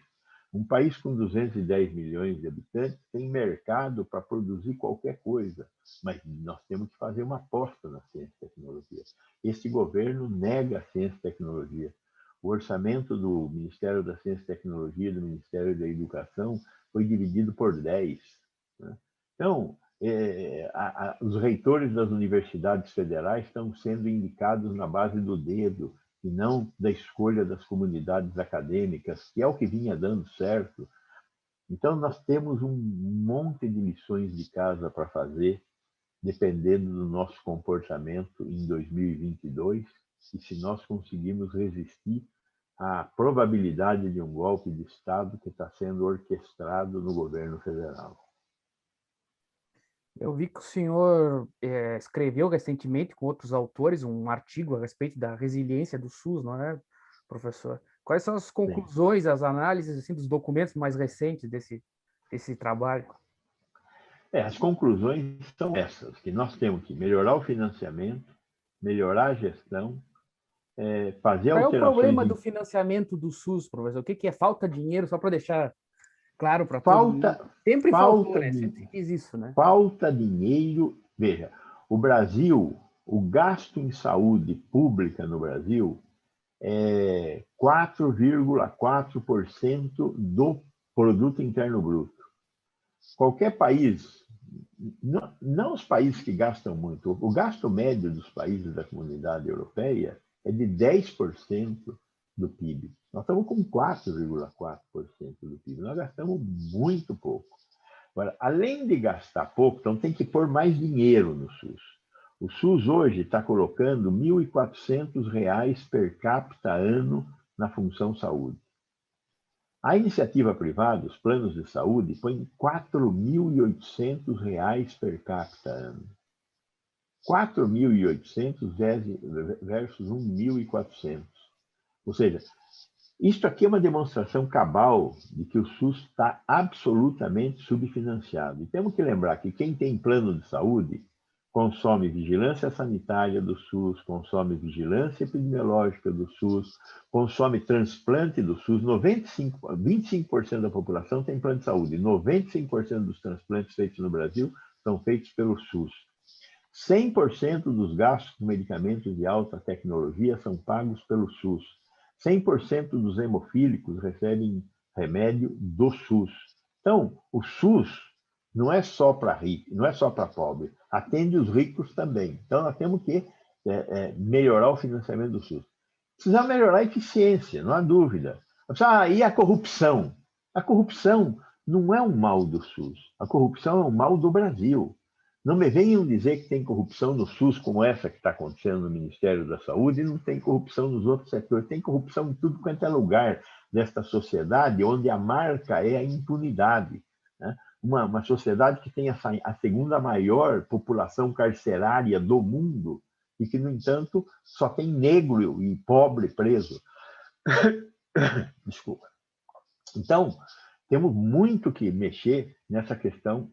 Speaker 2: Um país com 210 milhões de habitantes tem mercado para produzir qualquer coisa, mas nós temos que fazer uma aposta na ciência e tecnologia. Este governo nega a ciência e tecnologia. O orçamento do Ministério da Ciência e Tecnologia e do Ministério da Educação foi dividido por 10. Né? Então, os reitores das universidades federais estão sendo indicados na base do dedo e não da escolha das comunidades acadêmicas, que é o que vinha dando certo. Então, nós temos um monte de lições de casa para fazer, dependendo do nosso comportamento em 2022, e se nós conseguirmos resistir à probabilidade de um golpe de Estado que está sendo orquestrado no governo federal.
Speaker 1: Eu vi que o senhor escreveu recentemente com outros autores um artigo a respeito da resiliência do SUS, não é, professor? Quais são as conclusões, as análises assim, dos documentos mais recentes desse trabalho?
Speaker 2: As conclusões são essas, que nós temos que melhorar o financiamento, melhorar a gestão, fazer
Speaker 1: Qual é o
Speaker 2: alterações...
Speaker 1: problema do financiamento do SUS, professor? O que é falta de dinheiro, só para deixar claro para todo mundo? Sempre faltou, né? Sempre quis isso, né?
Speaker 2: Falta dinheiro. Veja, o Brasil, o gasto em saúde pública no Brasil é 4,4% do produto interno bruto. Qualquer país, não os países que gastam muito, o gasto médio dos países da comunidade europeia é de 10% do PIB. Nós estamos com 4,4% do PIB. Nós gastamos muito pouco. Agora, além de gastar pouco, então tem que pôr mais dinheiro no SUS. O SUS hoje está colocando R$ 1.400 per capita ano na função saúde. A iniciativa privada, os planos de saúde, põem R$ 4.800 per capita ano. 4.800 versus 1.400. Ou seja, isso aqui é uma demonstração cabal de que o SUS está absolutamente subfinanciado. E temos que lembrar que quem tem plano de saúde consome vigilância sanitária do SUS, consome vigilância epidemiológica do SUS, consome transplante do SUS. 25% da população tem plano de saúde. 95% dos transplantes feitos no Brasil são feitos pelo SUS. 100% dos gastos com medicamentos de alta tecnologia são pagos pelo SUS. 100% dos hemofílicos recebem remédio do SUS. Então, o SUS não é só para rico, não é só para pobre, atende os ricos também. Então, nós temos que melhorar o financiamento do SUS. Precisamos melhorar a eficiência, não há dúvida. E a corrupção? A corrupção não é um mal do SUS, a corrupção é um mal do Brasil. Não me venham dizer que tem corrupção no SUS como essa que está acontecendo no Ministério da Saúde e não tem corrupção nos outros setores. Tem corrupção em tudo quanto é lugar desta sociedade, onde a marca é a impunidade. Né? Uma sociedade que tem a segunda maior população carcerária do mundo e que, no entanto, só tem negro e pobre preso. Desculpa. Então, temos muito que mexer nessa questão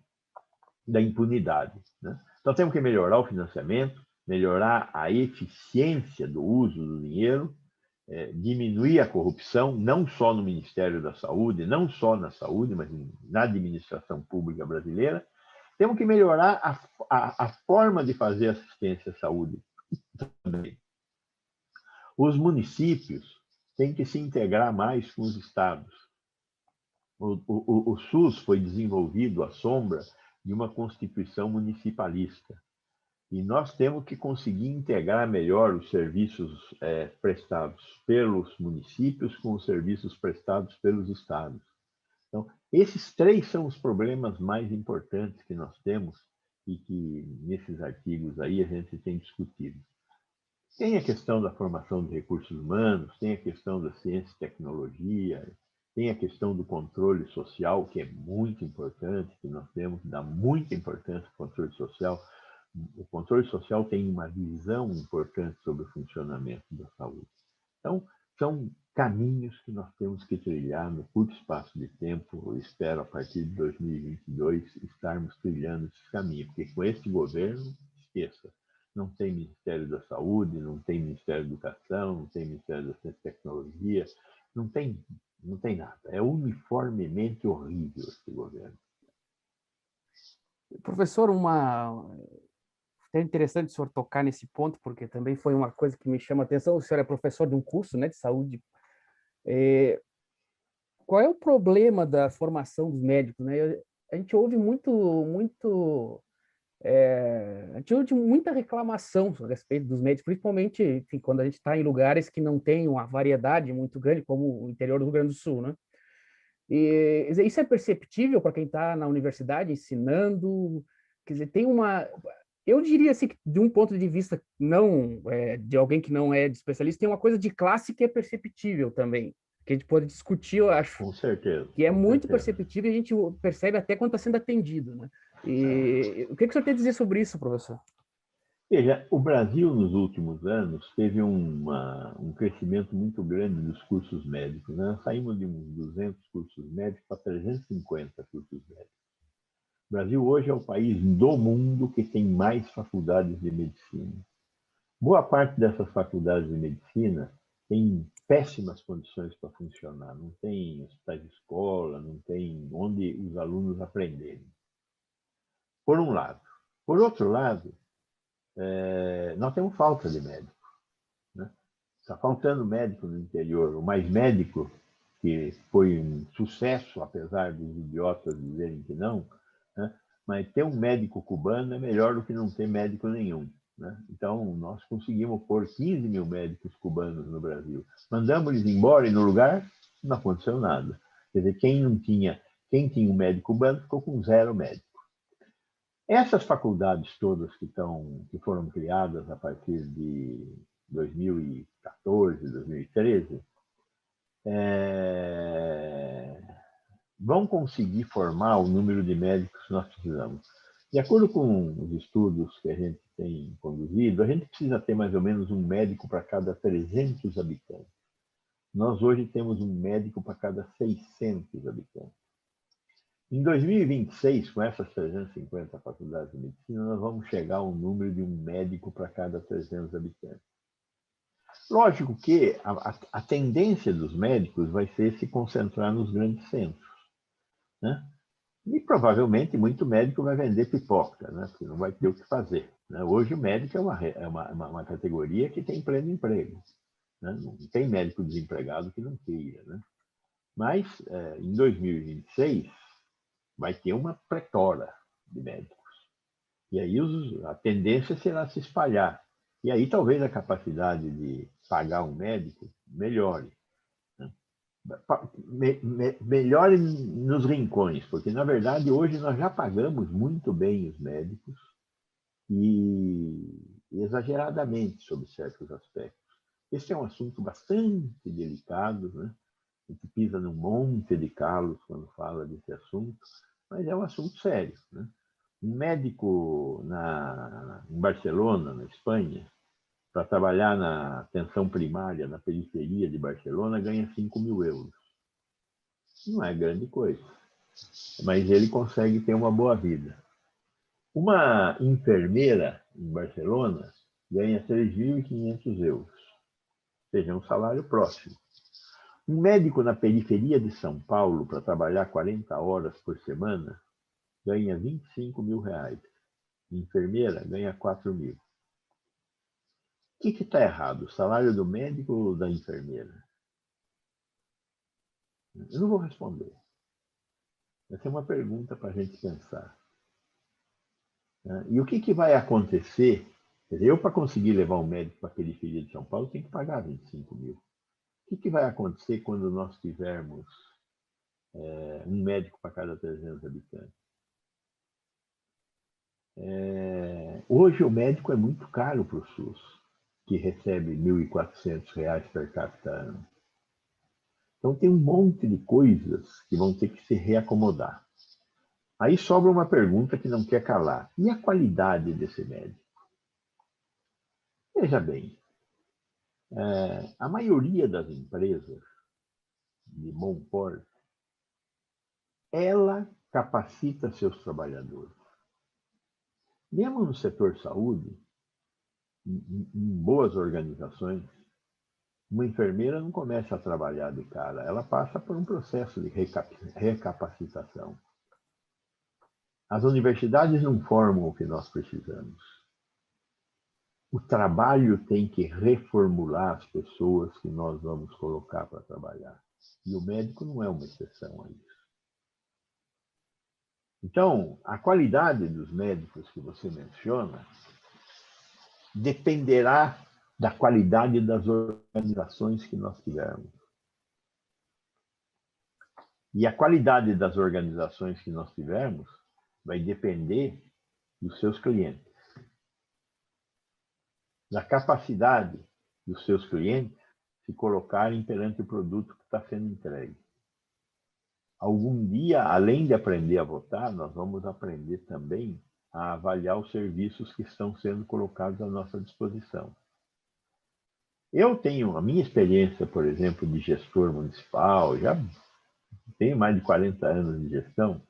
Speaker 2: da impunidade. Né? Então, temos que melhorar o financiamento, melhorar a eficiência do uso do dinheiro, diminuir a corrupção, não só no Ministério da Saúde, não só na saúde, mas na administração pública brasileira. Temos que melhorar a forma de fazer assistência à saúde também. Os municípios têm que se integrar mais com os estados. O SUS foi desenvolvido à sombra de uma constituição municipalista. E nós temos que conseguir integrar melhor os serviços prestados pelos municípios com os serviços prestados pelos estados. Então, esses três são os problemas mais importantes que nós temos e que, nesses artigos aí, a gente tem discutido. Tem a questão da formação de recursos humanos, tem a questão da ciência e tecnologia, tem a questão do controle social, que é muito importante, que nós temos que dar muita importância ao controle social. O controle social tem uma visão importante sobre o funcionamento da saúde. Então, são caminhos que nós temos que trilhar no curto espaço de tempo. Eu espero, a partir de 2022, estarmos trilhando esses caminhos, porque com esse governo, esqueça, não tem Ministério da Saúde, não tem Ministério da Educação, não tem Ministério da Ciência e Tecnologia, não tem nada. É uniformemente horrível esse governo.
Speaker 1: Professor, é interessante o senhor tocar nesse ponto, porque também foi uma coisa que me chama a atenção. O senhor é professor de um curso, né, de saúde. Qual é o problema da formação dos médicos, né? A gente ouve a gente ouve muita reclamação a respeito dos médicos, principalmente, enfim, quando a gente está em lugares que não tem uma variedade muito grande, como o interior do Rio Grande do Sul, né? E isso é perceptível para quem está na universidade ensinando? Quer dizer, eu diria assim, que de um ponto de vista não de alguém que não é especialista, tem uma coisa de classe que é perceptível também, que a gente pode discutir, eu acho.
Speaker 2: Com certeza.
Speaker 1: Que é muito perceptível e a gente percebe até quando está sendo atendido, né? E o que o senhor tem a dizer sobre isso, professor?
Speaker 2: Veja, o Brasil, nos últimos anos, teve um crescimento muito grande dos cursos médicos. Né? Nós saímos de uns 200 cursos médicos para 350 cursos médicos. O Brasil hoje é o país do mundo que tem mais faculdades de medicina. Boa parte dessas faculdades de medicina tem péssimas condições para funcionar. Não tem hospitais de escola, não tem onde os alunos aprenderem. Por um lado. Por outro lado, nós temos falta de médico. Né? Está faltando médico no interior. O Mais Médico, que foi um sucesso, apesar dos idiotas dizerem que não, né? Mas ter um médico cubano é melhor do que não ter médico nenhum. Né? Então, nós conseguimos pôr 15 mil médicos cubanos no Brasil. Mandamos-eles embora e no lugar não aconteceu nada. Quer dizer, quem tinha um médico cubano ficou com 0 médicos. Essas faculdades todas que foram criadas a partir de 2014, 2013, conseguir formar o número de médicos que nós precisamos. De acordo com os estudos que a gente tem conduzido, a gente precisa ter mais ou menos um médico para cada 300 habitantes. Nós hoje temos um médico para cada 600 habitantes. Em 2026, com essas 350 faculdades de medicina, nós vamos chegar a um número de um médico para cada 300 habitantes. Lógico que a tendência dos médicos vai ser se concentrar nos grandes centros, né? E provavelmente muito médico vai vender pipoca, né? Porque não vai ter o que fazer, né? Hoje o médico é uma categoria que tem pleno emprego, né? Não tem médico desempregado que não queira, né? Mas em 2026 vai ter uma pletora de médicos. E aí a tendência será se espalhar. E aí talvez a capacidade de pagar um médico melhore. Né? Melhore nos rincões, porque, na verdade, hoje nós já pagamos muito bem os médicos e exageradamente sobre certos aspectos. Esse é um assunto bastante delicado, né? A gente pisa num monte de calos quando fala desse assunto, mas é um assunto sério, né? Um médico em Barcelona, na Espanha, para trabalhar na atenção primária, na periferia de Barcelona, ganha 5.000 euros. Não é grande coisa, mas ele consegue ter uma boa vida. Uma enfermeira em Barcelona ganha 3.500 euros, ou seja, um salário próximo. Um médico na periferia de São Paulo, para trabalhar 40 horas por semana, ganha 25.000 reais. Enfermeira ganha 4.000. O que está errado? O salário do médico ou da enfermeira? Eu não vou responder. Essa é uma pergunta para a gente pensar. E o que vai acontecer? Quer dizer, eu, para conseguir levar um médico para a periferia de São Paulo, tenho que pagar 25.000. O que vai acontecer quando nós tivermos um médico para cada 300 habitantes? Hoje o médico é muito caro para o SUS, que recebe R$ 1.400 per capita ano. Então tem um monte de coisas que vão ter que se reacomodar. Aí sobra uma pergunta que não quer calar. E a qualidade desse médico? Veja bem, a maioria das empresas de bom porte, ela capacita seus trabalhadores. Mesmo no setor saúde, em boas organizações, uma enfermeira não começa a trabalhar de cara, ela passa por um processo de recapacitação. As universidades não formam o que nós precisamos. O trabalho tem que reformular as pessoas que nós vamos colocar para trabalhar. E o médico não é uma exceção a isso. Então, a qualidade dos médicos que você menciona dependerá da qualidade das organizações que nós tivermos. E a qualidade das organizações que nós tivermos vai depender dos seus clientes, da capacidade dos seus clientes se colocarem perante o produto que está sendo entregue. Algum dia, além de aprender a votar, nós vamos aprender também a avaliar os serviços que estão sendo colocados à nossa disposição. Eu tenho a minha experiência, por exemplo, de gestor municipal, já tenho mais de 40 anos de gestão.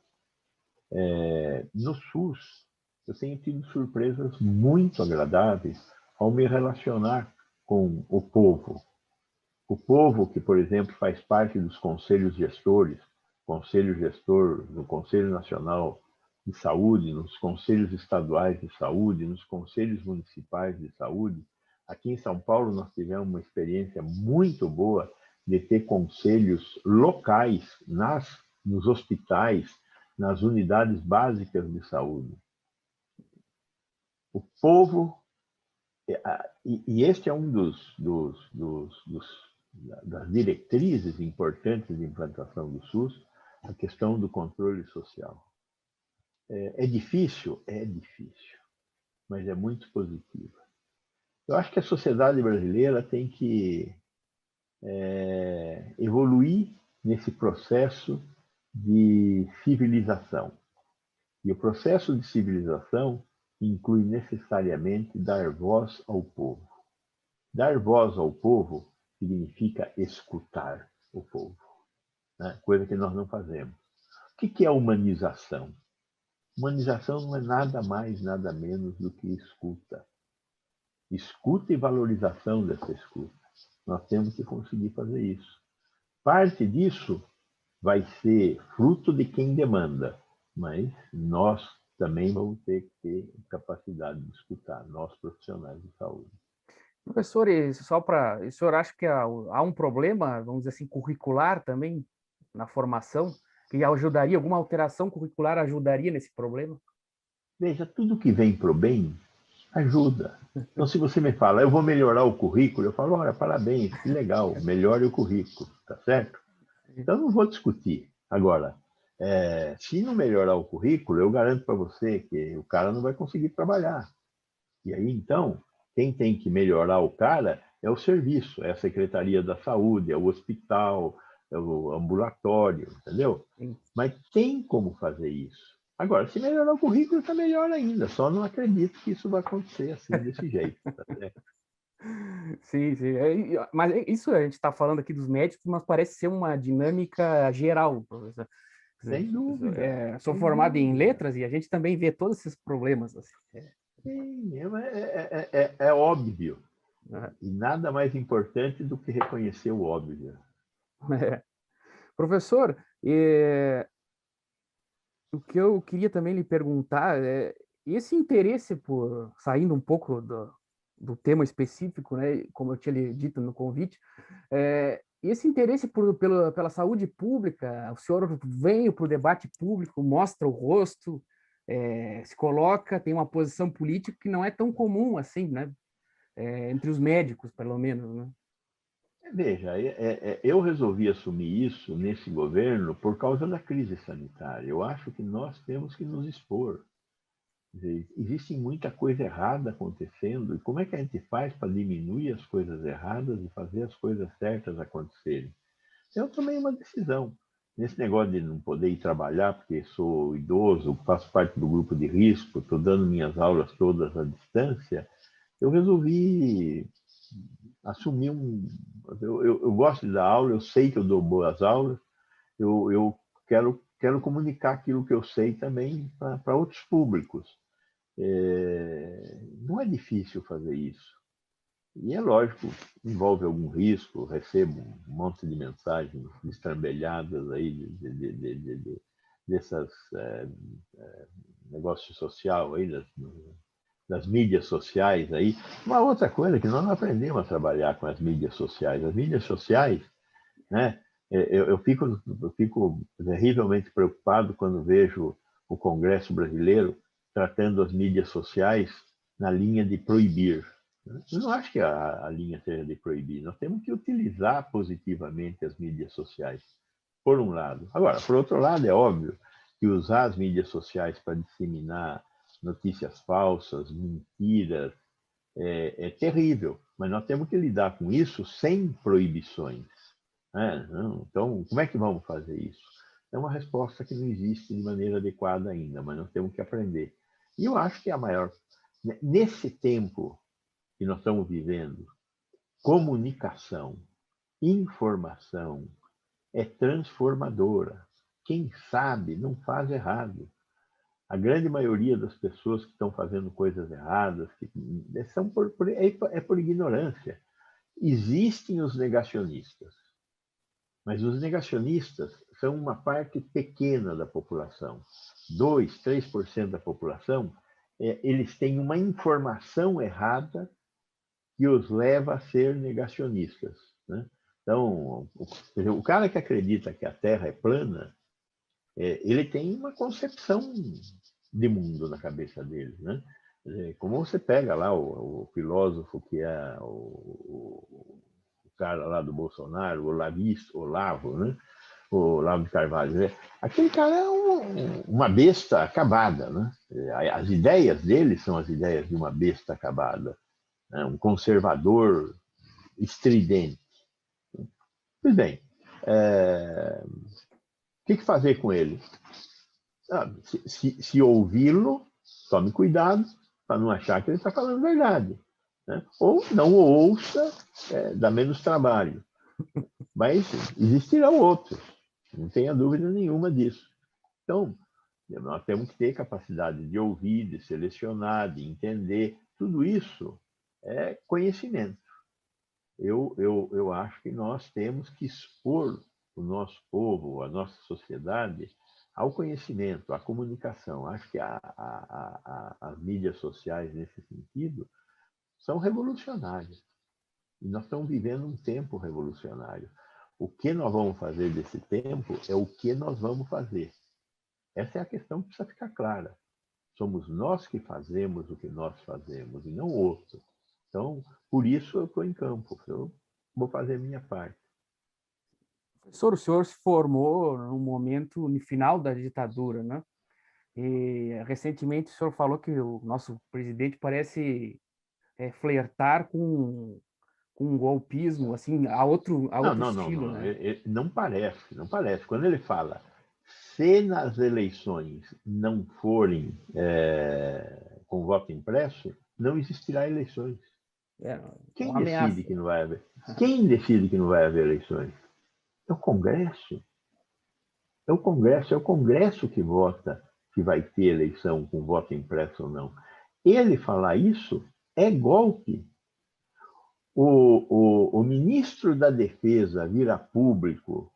Speaker 2: No SUS, eu tenho tido surpresas muito agradáveis ao me relacionar com o povo. O povo que, por exemplo, faz parte dos conselhos gestores, conselho gestor no Conselho Nacional de Saúde, nos conselhos estaduais de saúde, nos conselhos municipais de saúde. Aqui em São Paulo, nós tivemos uma experiência muito boa de ter conselhos locais nos hospitais, nas unidades básicas de saúde. O povo, e este é um das diretrizes importantes de implantação do SUS, a questão do controle social. É difícil? É difícil, mas é muito positiva. Eu acho que a sociedade brasileira tem que evoluir nesse processo de civilização. E o processo de civilização inclui necessariamente dar voz ao povo. Dar voz ao povo significa escutar o povo, né? Coisa que nós não fazemos. O que é humanização? Humanização não é nada mais, nada menos do que escuta. Escuta e valorização dessa escuta. Nós temos que conseguir fazer isso. Parte disso vai ser fruto de quem demanda, mas nós também vamos ter que ter capacidade de escutar, nós profissionais de saúde.
Speaker 1: Professor, e só para, o senhor acha que há um problema, vamos dizer assim, curricular também na formação, que ajudaria, alguma alteração curricular ajudaria nesse problema?
Speaker 2: Veja, tudo que vem para o bem ajuda. Então, se você me fala, eu vou melhorar o currículo, eu falo, olha, parabéns, que legal, melhore o currículo, tá certo? Então, eu não vou discutir. Agora, se não melhorar o currículo, eu garanto para você que o cara não vai conseguir trabalhar. E aí, então, quem tem que melhorar o cara é o serviço, é a Secretaria da Saúde, é o hospital, é o ambulatório, entendeu?
Speaker 1: Sim.
Speaker 2: Mas tem como fazer isso. Agora, se melhorar o currículo, está melhor ainda. Só não acredito que isso vai acontecer assim, desse jeito. Tá certo?
Speaker 1: Sim, sim. Mas isso a gente está falando aqui dos médicos, mas parece ser uma dinâmica geral, professor.
Speaker 2: Sem dúvida,
Speaker 1: Sou
Speaker 2: sem
Speaker 1: formado em
Speaker 2: dúvida.
Speaker 1: letras e a gente também vê todos esses problemas. Assim.
Speaker 2: Sim, é óbvio.
Speaker 1: É.
Speaker 2: E nada mais importante do que reconhecer o óbvio.
Speaker 1: É. Professor, o que eu queria também lhe perguntar é esse interesse por, saindo um pouco do tema específico, né, como eu tinha lhe dito no convite, esse interesse pela saúde pública, o senhor veio para o debate público, mostra o rosto, se coloca, tem uma posição política que não é tão comum assim, né, entre os médicos, pelo menos, né?
Speaker 2: Veja, eu resolvi assumir isso nesse governo por causa da crise sanitária. Eu acho que nós temos que nos expor. Quer dizer, existe muita coisa errada acontecendo, e como é que a gente faz para diminuir as coisas erradas e fazer as coisas certas acontecerem? Eu tomei uma decisão. Nesse negócio de não poder ir trabalhar, porque sou idoso, faço parte do grupo de risco, estou dando minhas aulas todas à distância, eu resolvi assumir um. Eu gosto de dar aula, eu sei que eu dou boas aulas, eu quero comunicar aquilo que eu sei também para outros públicos. Não é difícil fazer isso. E é lógico, envolve algum risco, recebo um monte de mensagens destrambelhadas aí dessas negócios social aí, das mídias sociais aí. Uma outra coisa que nós não aprendemos a trabalhar com as mídias sociais. As mídias sociais, né? Eu fico terrivelmente preocupado quando vejo o Congresso brasileiro tratando as mídias sociais na linha de proibir. Eu não acho que a linha seja de proibir. Nós temos que utilizar positivamente as mídias sociais, por um lado. Agora, por outro lado, é óbvio que usar as mídias sociais para disseminar notícias falsas, mentiras, é terrível. Mas nós temos que lidar com isso sem proibições. Né? Então, como é que vamos fazer isso? É uma resposta que não existe de maneira adequada ainda, mas nós temos que aprender. E eu acho que a maior. Nesse tempo que nós estamos vivendo, comunicação, informação é transformadora. Quem sabe não faz errado. A grande maioria das pessoas que estão fazendo coisas erradas são por ignorância. Existem os negacionistas, mas os negacionistas são uma parte pequena da população. 2, 3% da população, eles têm uma informação errada que os leva a ser negacionistas. Né? Então, o cara que acredita que a Terra é plana, ele tem uma concepção de mundo na cabeça dele. Né? Como você pega lá o filósofo que é o cara lá do Bolsonaro, Olavo, né? O Olavo de Carvalho. Né? Aquele cara é uma besta acabada. Né? As ideias dele são as ideias de uma besta acabada. Né? Um conservador estridente. Pois bem, o que fazer com ele? Se ouvi-lo, tome cuidado para não achar que ele está falando verdade, né? Ou não o ouça, dá menos trabalho. Mas existirão outros, não tenha dúvida nenhuma disso. Então, nós temos que ter capacidade de ouvir, de selecionar, de entender. Tudo isso é conhecimento. Eu acho que nós temos que expor o nosso povo, a nossa sociedade, ao conhecimento, à comunicação. Acho que as mídias sociais, nesse sentido, são revolucionárias. E nós estamos vivendo um tempo revolucionário. O que nós vamos fazer desse tempo é o que nós vamos fazer. Essa é a questão que precisa ficar clara. Somos nós que fazemos o que nós fazemos, e não o outro. Então, por isso eu estou em campo. Eu vou fazer a minha parte.
Speaker 1: Professor, o senhor se formou no momento, no final da ditadura, né? E recentemente o senhor falou que o nosso presidente parece flertar com um golpismo, assim, a outro estilo,
Speaker 2: Não.
Speaker 1: né?
Speaker 2: Não parece, não parece. Quando ele fala, se nas eleições não forem com voto impresso, não existirá eleições.
Speaker 1: É
Speaker 2: Quem
Speaker 1: uma
Speaker 2: decide
Speaker 1: ameaça.
Speaker 2: que não vai haver? Quem decide que não vai haver eleições? É o Congresso. É o Congresso que vota que vai ter eleição com voto impresso ou não. Ele falar isso é golpe. O ministro da Defesa vir a público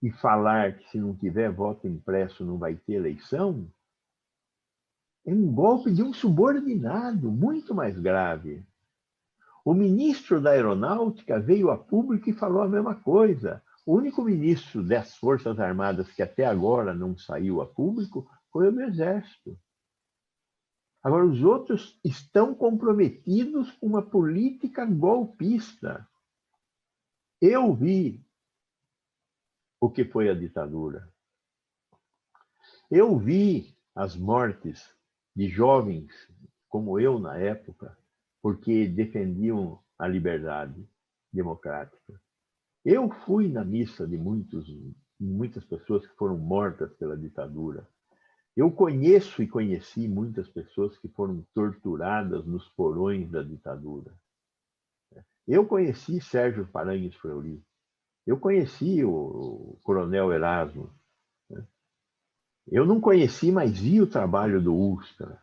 Speaker 2: e falar que se não tiver voto impresso não vai ter eleição é um golpe de um subordinado muito mais grave. O ministro da Aeronáutica veio a público e falou a mesma coisa. O único ministro das Forças Armadas que até agora não saiu a público foi o do Exército. Agora, os outros estão comprometidos com uma política golpista. Eu vi o que foi a ditadura. Eu vi as mortes de jovens como eu na época, porque defendiam a liberdade democrática. Eu fui na missa de muitas pessoas que foram mortas pela ditadura. Eu conheço e conheci muitas pessoas que foram torturadas nos porões da ditadura. Eu conheci Sérgio Paranhos Fleury. Eu conheci o Coronel Erasmo. Eu não conheci, mas vi o trabalho do Ustra.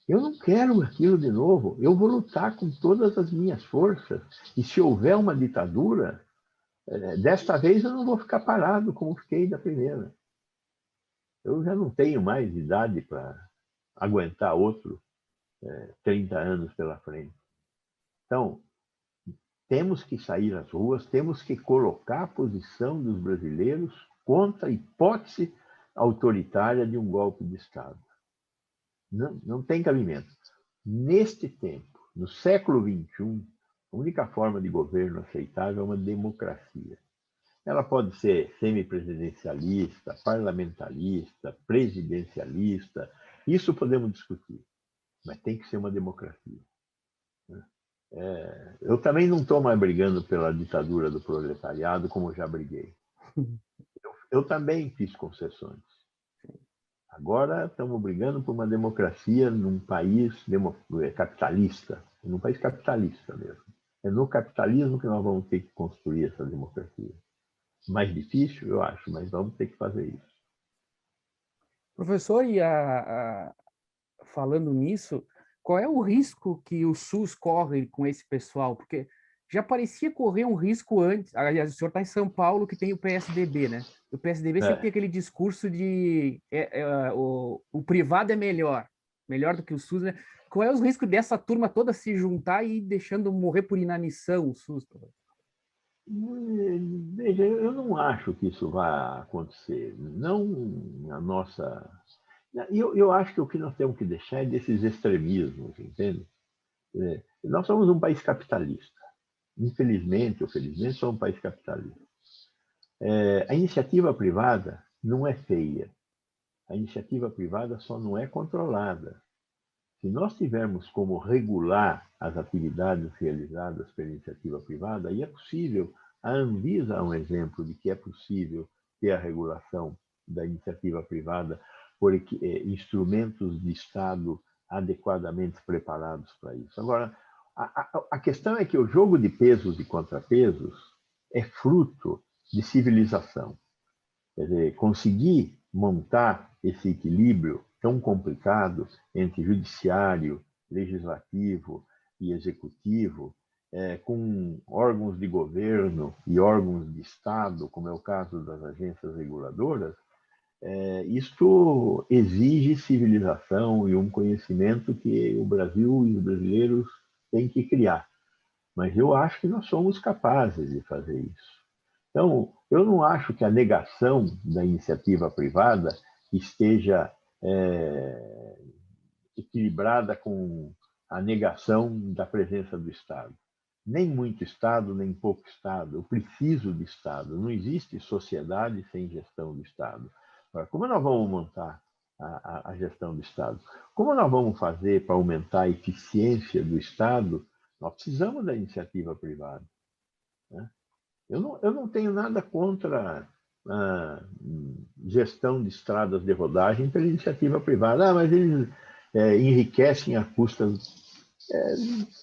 Speaker 2: Eu não quero aquilo de novo. Eu vou lutar com todas as minhas forças. E se houver uma ditadura, desta vez eu não vou ficar parado como fiquei da primeira. Eu já não tenho mais idade para aguentar outro 30 anos pela frente. Então, temos que sair às ruas, temos que colocar a posição dos brasileiros contra a hipótese autoritária de um golpe de Estado. Não tem cabimento. Neste tempo, no século XXI, a única forma de governo aceitável é uma democracia. Ela pode ser semipresidencialista, parlamentarista, presidencialista, isso podemos discutir, mas tem que ser uma democracia. Eu também não estou mais brigando pela ditadura do proletariado como já briguei. Eu também fiz concessões. Agora estamos brigando por uma democracia num país capitalista, num país capitalista mesmo. É no capitalismo que nós vamos ter que construir essa democracia. Mais difícil, eu acho, mas vamos ter que fazer isso.
Speaker 1: Professor, falando nisso, qual é o risco que o SUS corre com esse pessoal? Porque já parecia correr um risco antes. Aliás, o senhor está em São Paulo, que tem o PSDB, né? O PSDB sempre tem aquele discurso de o privado é melhor do que o SUS, né? Qual é o risco dessa turma toda se juntar e ir deixando morrer por inanição o SUS?
Speaker 2: Veja, eu não acho que isso vai acontecer. Não a nossa. Eu acho que o que nós temos que deixar é desses extremismos, entende? Nós somos um país capitalista. Infelizmente ou felizmente, somos um país capitalista. A iniciativa privada não é feia. A iniciativa privada só não é controlada. Se nós tivermos como regular as atividades realizadas pela iniciativa privada, aí é possível A Anvisa é um exemplo de que é possível ter a regulação da iniciativa privada por instrumentos de Estado adequadamente preparados para isso. Agora, a questão é que o jogo de pesos e contrapesos é fruto de civilização. Quer dizer, conseguir montar esse equilíbrio tão complicado entre judiciário, legislativo e executivo, com órgãos de governo e órgãos de Estado, como é o caso das agências reguladoras, isto exige civilização e um conhecimento que o Brasil e os brasileiros têm que criar. Mas eu acho que nós somos capazes de fazer isso. Então, eu não acho que a negação da iniciativa privada esteja equilibrada com a negação da presença do Estado. Nem muito Estado, nem pouco Estado. Eu preciso de Estado. Não existe sociedade sem gestão do Estado. Agora, como nós vamos montar a gestão do Estado? Como nós vamos fazer para aumentar a eficiência do Estado? Nós precisamos da iniciativa privada, né? Eu não tenho nada contra a gestão de estradas de rodagem pela iniciativa privada. Ah, mas eles enriquecem a custa.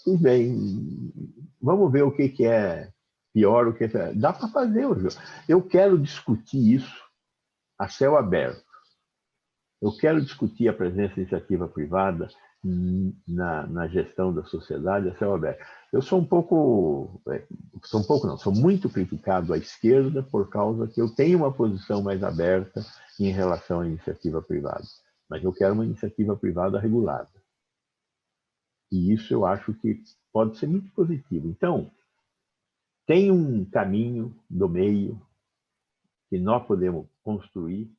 Speaker 2: Tudo bem, vamos ver o que é pior, o que é... Dá para fazer o jogo. Eu quero discutir isso a céu aberto. Eu quero discutir a presença da iniciativa privada na gestão da sociedade a céu aberto. Eu sou sou muito criticado à esquerda por causa que eu tenho uma posição mais aberta em relação à iniciativa privada. Mas eu quero uma iniciativa privada regulada. E isso eu acho que pode ser muito positivo. Então, tem um caminho do meio que nós podemos construir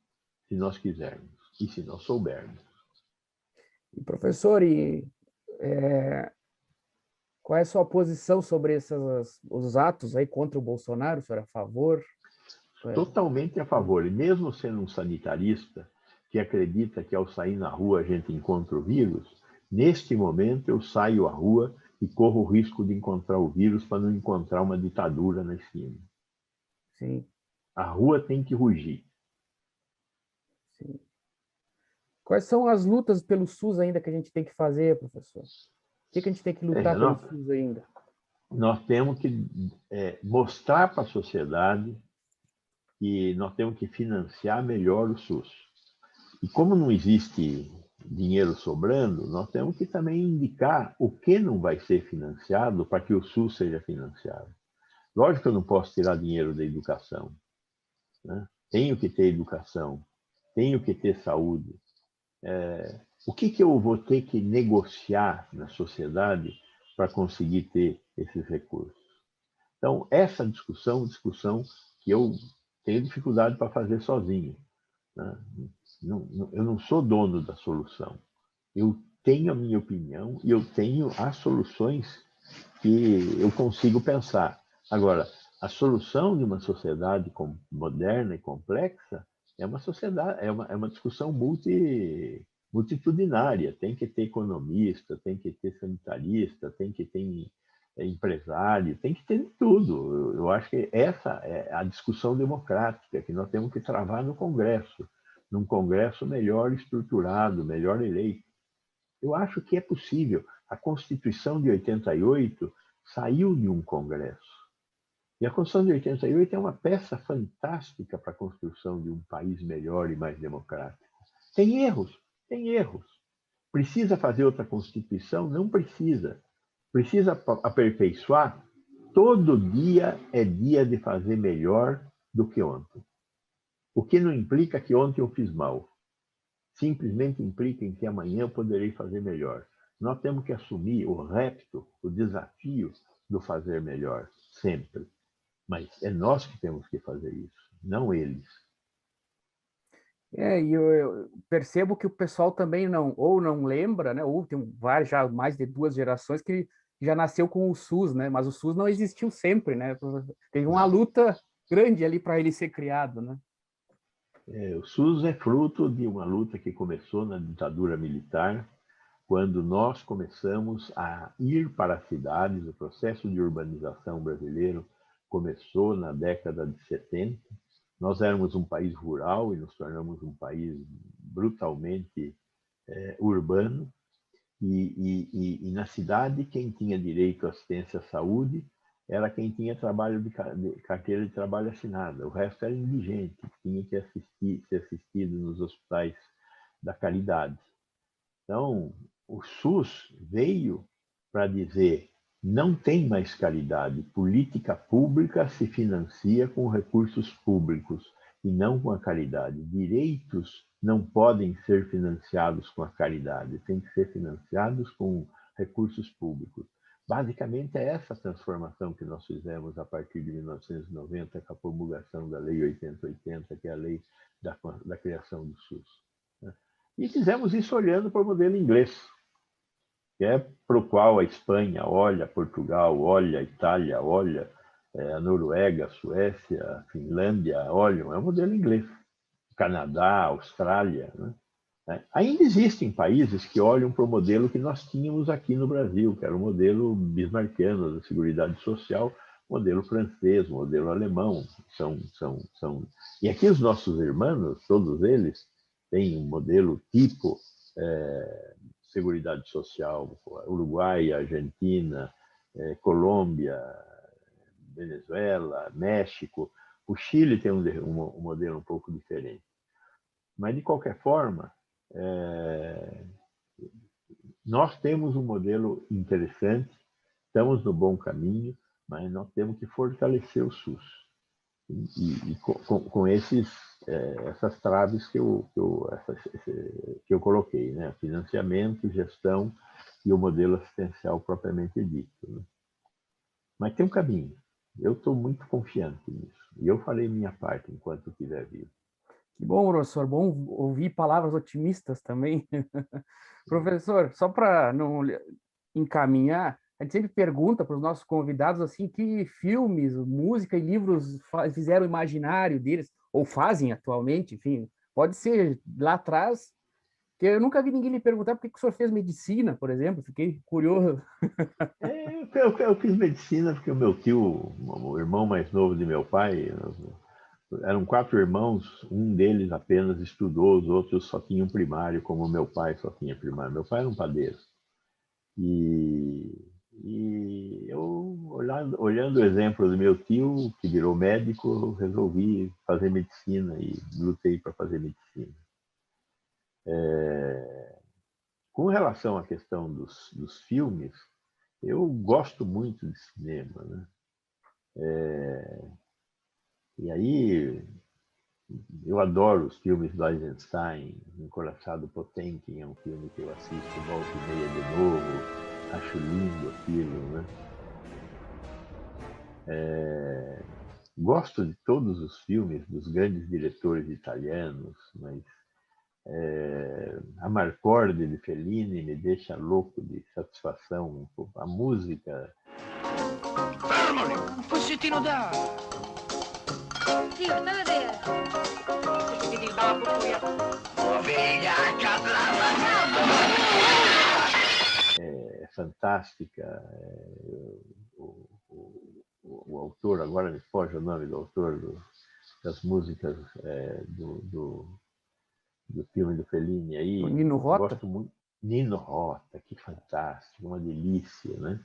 Speaker 2: se nós quisermos e se nós soubermos.
Speaker 1: E, professor, qual é a sua posição sobre os atos aí contra o Bolsonaro? O senhor é a favor?
Speaker 2: Totalmente a favor. E mesmo sendo um sanitarista que acredita que ao sair na rua a gente encontra o vírus, neste momento eu saio à rua e corro o risco de encontrar o vírus para não encontrar uma ditadura na esquina.
Speaker 1: Sim.
Speaker 2: A rua tem que rugir.
Speaker 1: Sim. Quais são as lutas pelo SUS ainda que a gente tem que fazer, professor? O que a gente tem que lutar pelo SUS ainda?
Speaker 2: Nós temos que mostrar para a sociedade que nós temos que financiar melhor o SUS. E como não existe dinheiro sobrando, nós temos que também indicar o que não vai ser financiado para que o SUS seja financiado. Lógico que eu não posso tirar dinheiro da educação, né? Tenho que ter educação, tenho que ter saúde. O que eu vou ter que negociar na sociedade para conseguir ter esses recursos? Então, essa discussão é uma discussão que eu tenho dificuldade para fazer sozinho, né? Eu não sou dono da solução. Eu tenho a minha opinião e eu tenho as soluções que eu consigo pensar. Agora, a solução de uma sociedade moderna e complexa é uma sociedade, é uma discussão multitudinária. Tem que ter economista, tem que ter sanitarista, tem que ter empresário, tem que ter tudo. Eu acho que essa é a discussão democrática que nós temos que travar no Congresso, num Congresso melhor estruturado, melhor eleito. Eu acho que é possível. A Constituição de 88 saiu de um Congresso. E a Constituição de 88 é uma peça fantástica para a construção de um país melhor e mais democrático. Tem erros, tem erros. Precisa fazer outra Constituição? Não precisa. Precisa aperfeiçoar? Todo dia é dia de fazer melhor do que ontem. O que não implica que ontem eu fiz mal. Simplesmente implica em que amanhã eu poderei fazer melhor. Nós temos que assumir o repto, o desafio do fazer melhor, sempre. Mas é nós que temos que fazer isso, não eles.
Speaker 1: E eu percebo que o pessoal também não lembra, né? Ou tem já mais de 2 gerações que já nasceu com o SUS, né? Mas o SUS não existiu sempre, né? Teve uma luta grande ali para ele ser criado, né?
Speaker 2: O SUS é fruto de uma luta que começou na ditadura militar, quando nós começamos a ir para as cidades. O processo de urbanização brasileiro começou na década de 70. Nós éramos um país rural e nos tornamos um país brutalmente urbano. E na cidade, quem tinha direito à assistência à saúde era quem tinha trabalho de carteira de trabalho assinada. O resto era indigente, tinha que ser assistido nos hospitais da caridade. Então, o SUS veio para dizer: não tem mais caridade, política pública se financia com recursos públicos e não com a caridade. Direitos não podem ser financiados com a caridade, têm que ser financiados com recursos públicos. Basicamente, é essa transformação que nós fizemos a partir de 1990, com a promulgação da Lei 8080, que é a lei da criação do SUS. E fizemos isso olhando para o modelo inglês, que é para o qual a Espanha olha, Portugal olha, a Itália olha, a Noruega, a Suécia, a Finlândia olham, é o modelo inglês. Canadá, Austrália. Né? Ainda existem países que olham para o modelo que nós tínhamos aqui no Brasil, que era o modelo bismarquiano da Seguridade Social, modelo francês, modelo alemão. E aqui os nossos irmãos, todos eles, têm um modelo tipo Seguridade Social, Uruguai, Argentina, Colômbia, Venezuela, México. O Chile tem um modelo um pouco diferente. Mas, de qualquer forma, nós temos um modelo interessante, estamos no bom caminho, mas nós temos que fortalecer o SUS. E com essas traves que eu coloquei, né? Financiamento, gestão e o modelo assistencial propriamente dito. Né? Mas tem um caminho. Eu estou muito confiante nisso. E eu farei minha parte enquanto estiver vivo.
Speaker 1: Que bom, professor. Bom ouvir palavras otimistas também. Professor, só para não encaminhar, a gente sempre pergunta para os nossos convidados assim, que filmes, música e livros fizeram o imaginário deles, ou fazem atualmente, enfim. Pode ser lá atrás, que eu nunca vi ninguém me perguntar por que o senhor fez medicina, por exemplo. Fiquei curioso.
Speaker 2: Eu fiz medicina porque o meu tio, o irmão mais novo de meu pai, eram 4 irmãos, um deles apenas estudou, os outros só tinham primário, como meu pai só tinha primário. Meu pai era um padeiro. E eu, olhando o exemplo do meu tio, que virou médico, resolvi fazer medicina e lutei para fazer medicina. Com relação à questão dos filmes, eu gosto muito de cinema, né? E aí, eu adoro os filmes do Eisenstein, Encoraçado Potemkin, é um filme que eu assisto volta e meia de novo, acho lindo aquilo, né? Gosto de todos os filmes dos grandes diretores italianos, mas Amarcord de Fellini me deixa louco de satisfação. A música...
Speaker 3: Fermali! Un pezzettino d'acqua!
Speaker 4: Zio, sta a vedere!
Speaker 3: Vedi il babbo qui! Figlia,
Speaker 2: É fantástica. O autor, agora me foge o nome do autor das músicas do filme do Fellini aí.
Speaker 1: O Nino Rota?
Speaker 2: Gosto muito. Nino Rota, que fantástico, uma delícia, né?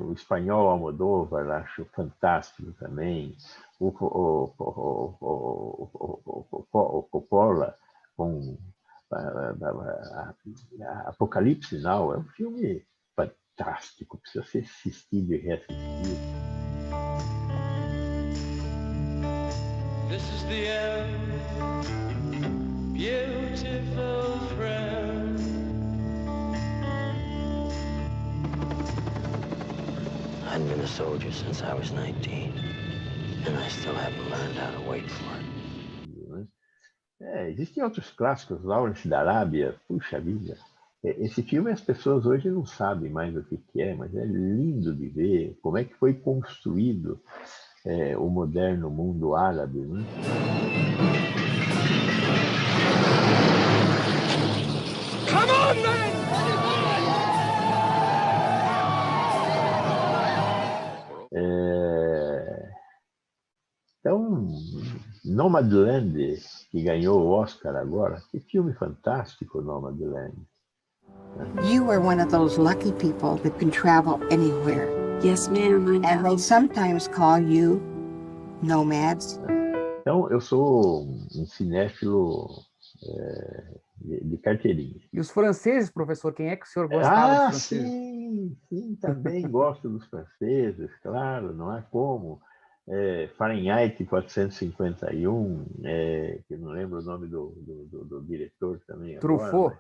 Speaker 2: O espanhol Almodóvar acho fantástico também. O Coppola com Apocalipse Now é um filme fantástico, precisa ser assistido e reassistido.
Speaker 5: This is the end, beautiful friend.
Speaker 6: I've been a soldier since I was 19, and I still haven't learned how to wait for it.
Speaker 2: Existem outros clássicos, Lawrence da Arábia, puxa vida. Esse filme as pessoas hoje não sabem mais o que é, mas é lindo de ver como é que foi construído o moderno mundo árabe, né?
Speaker 3: Come on, man!
Speaker 2: Então, Nomadland, que ganhou o Oscar agora, que filme fantástico, Nomadland.
Speaker 7: You are one of those lucky people that can travel anywhere.
Speaker 4: Yes, ma'am, I
Speaker 7: And they sometimes call you nomads.
Speaker 2: Então, eu sou um cinéfilo de carteirinha.
Speaker 1: E os franceses, professor, quem é que o senhor gostava dos franceses?
Speaker 2: Sim, também gosto dos franceses, claro, não há como. Fahrenheit 451, que eu não lembro o nome do diretor também
Speaker 1: Truffaut.
Speaker 2: Agora.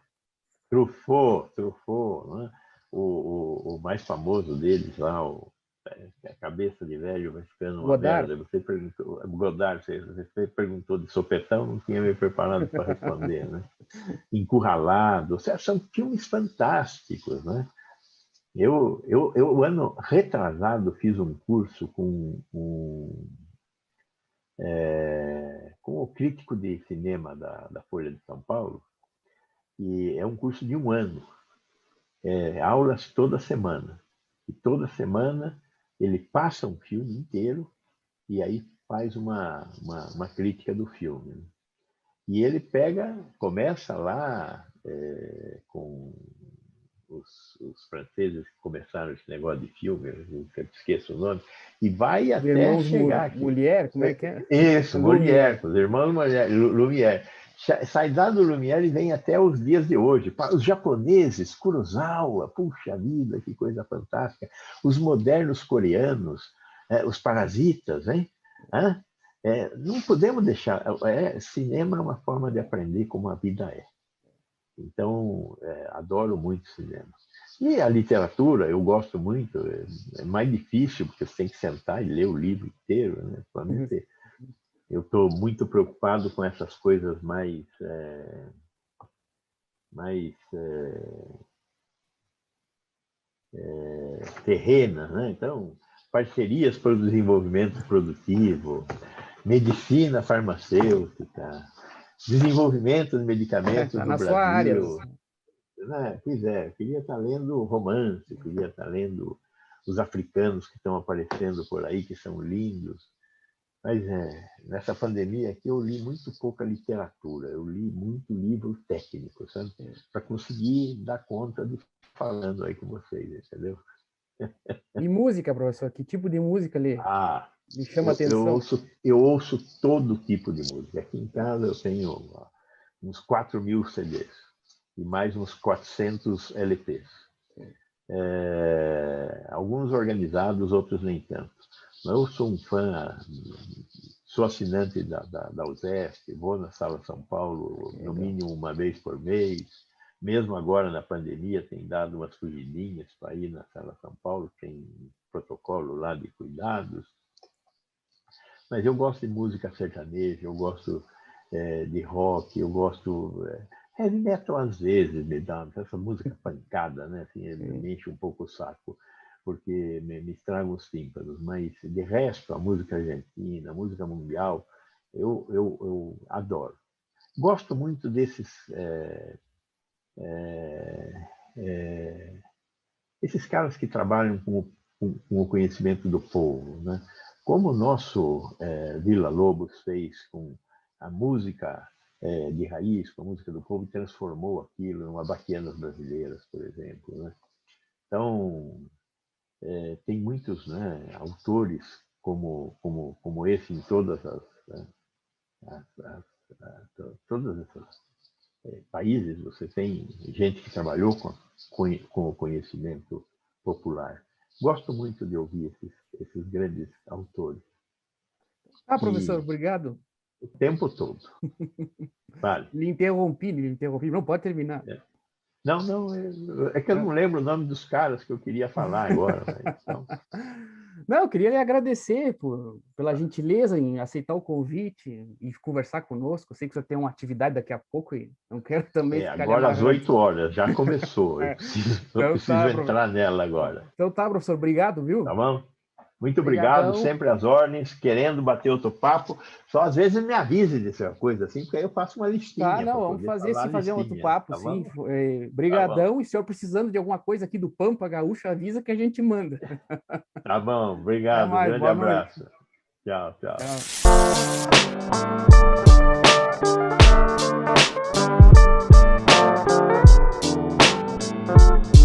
Speaker 2: Truffaut, né? O mais famoso deles lá, a cabeça de velho vai ficando uma merda. Você perguntou, Godard, você perguntou de sopetão, não tinha me preparado para responder, né? Encurralado, são filmes fantásticos, né? Eu ano retrasado fiz um curso com o crítico de cinema da Folha de São Paulo, e é um curso de um ano, aulas toda semana, e toda semana ele passa um filme inteiro e aí faz uma crítica do filme, né? E ele começa lá com os franceses que começaram esse negócio de filme, eu esqueço o nome, e vai até
Speaker 1: Irmãos
Speaker 2: chegar aqui.
Speaker 1: Mulher, como é que é?
Speaker 2: Isso, Lumière, os irmãos Lumière. Sai lá do Lumière e vem até os dias de hoje. Para os japoneses, Kurosawa, puxa vida, que coisa fantástica. Os modernos coreanos, os parasitas, hein? Não podemos deixar. Cinema é uma forma de aprender como a vida é. Então, adoro muito cinema. E a literatura, eu gosto muito, é mais difícil, porque você tem que sentar e ler o livro inteiro, né? Eu estou muito preocupado com essas coisas mais terrenas, né? Então, parcerias para o desenvolvimento produtivo, medicina farmacêutica, desenvolvimento de medicamentos no Brasil.
Speaker 1: Sua área.
Speaker 2: Pois eu queria estar lendo romance, queria estar lendo os africanos que estão aparecendo por aí, que são lindos. Mas nessa pandemia aqui eu li muito pouca literatura, eu li muito livro técnico, sabe? Para conseguir dar conta de falando aí com vocês, entendeu?
Speaker 1: E música, professor? Que tipo de música lê? Me chama a atenção.
Speaker 2: Eu ouço todo tipo de música. Aqui em casa eu tenho uns 4.000 CDs e mais uns 400 LPs. Alguns organizados, outros nem tanto. Mas eu sou um fã, sou assinante da USESP, vou na Sala São Paulo no mínimo uma vez por mês. Mesmo agora na pandemia tem dado umas fugidinhas para ir na Sala São Paulo, tem protocolo lá de cuidados. Mas eu gosto de música sertaneja, eu gosto de rock, eu gosto... heavy metal às vezes me dá, essa música pancada, né? Assim, me enche um pouco o saco, porque me estraga os tímpanos. Mas, de resto, a música argentina, a música mundial, eu adoro. Gosto muito desses... esses caras que trabalham com o conhecimento do povo, né? Como o nosso Villa-Lobos fez com a música de raiz, com a música do povo, e transformou aquilo em uma Baquianas Brasileiras, por exemplo, né? Então, tem muitos, né, autores como esse em todas essas países. Você tem gente que trabalhou com o conhecimento popular. Gosto muito de ouvir esses grandes autores.
Speaker 1: Professor, obrigado.
Speaker 2: O tempo todo. Vale.
Speaker 1: Lhe interrompi. Não, pode terminar.
Speaker 2: Não, é que eu não lembro o nome dos caras que eu queria falar agora. Então...
Speaker 1: Não, eu queria lhe agradecer pela gentileza em aceitar o convite e conversar conosco. Eu sei que você tem uma atividade daqui a pouco e não quero também ficar...
Speaker 2: Agora às 8 horas, já começou. Eu preciso entrar nela agora.
Speaker 1: Então tá, professor, obrigado, viu?
Speaker 2: Tá bom? Muito obrigado, sempre às ordens, querendo bater outro papo. Só às vezes me avise dessa coisa assim, porque aí eu faço uma listinha.
Speaker 1: Tá, não, vamos fazer um outro papo, tá, sim. Brigadão, tá, e se eu precisando de alguma coisa aqui do Pampa Gaúcho, avisa que a gente manda.
Speaker 2: Tá bom, obrigado, grande abraço. Tchau.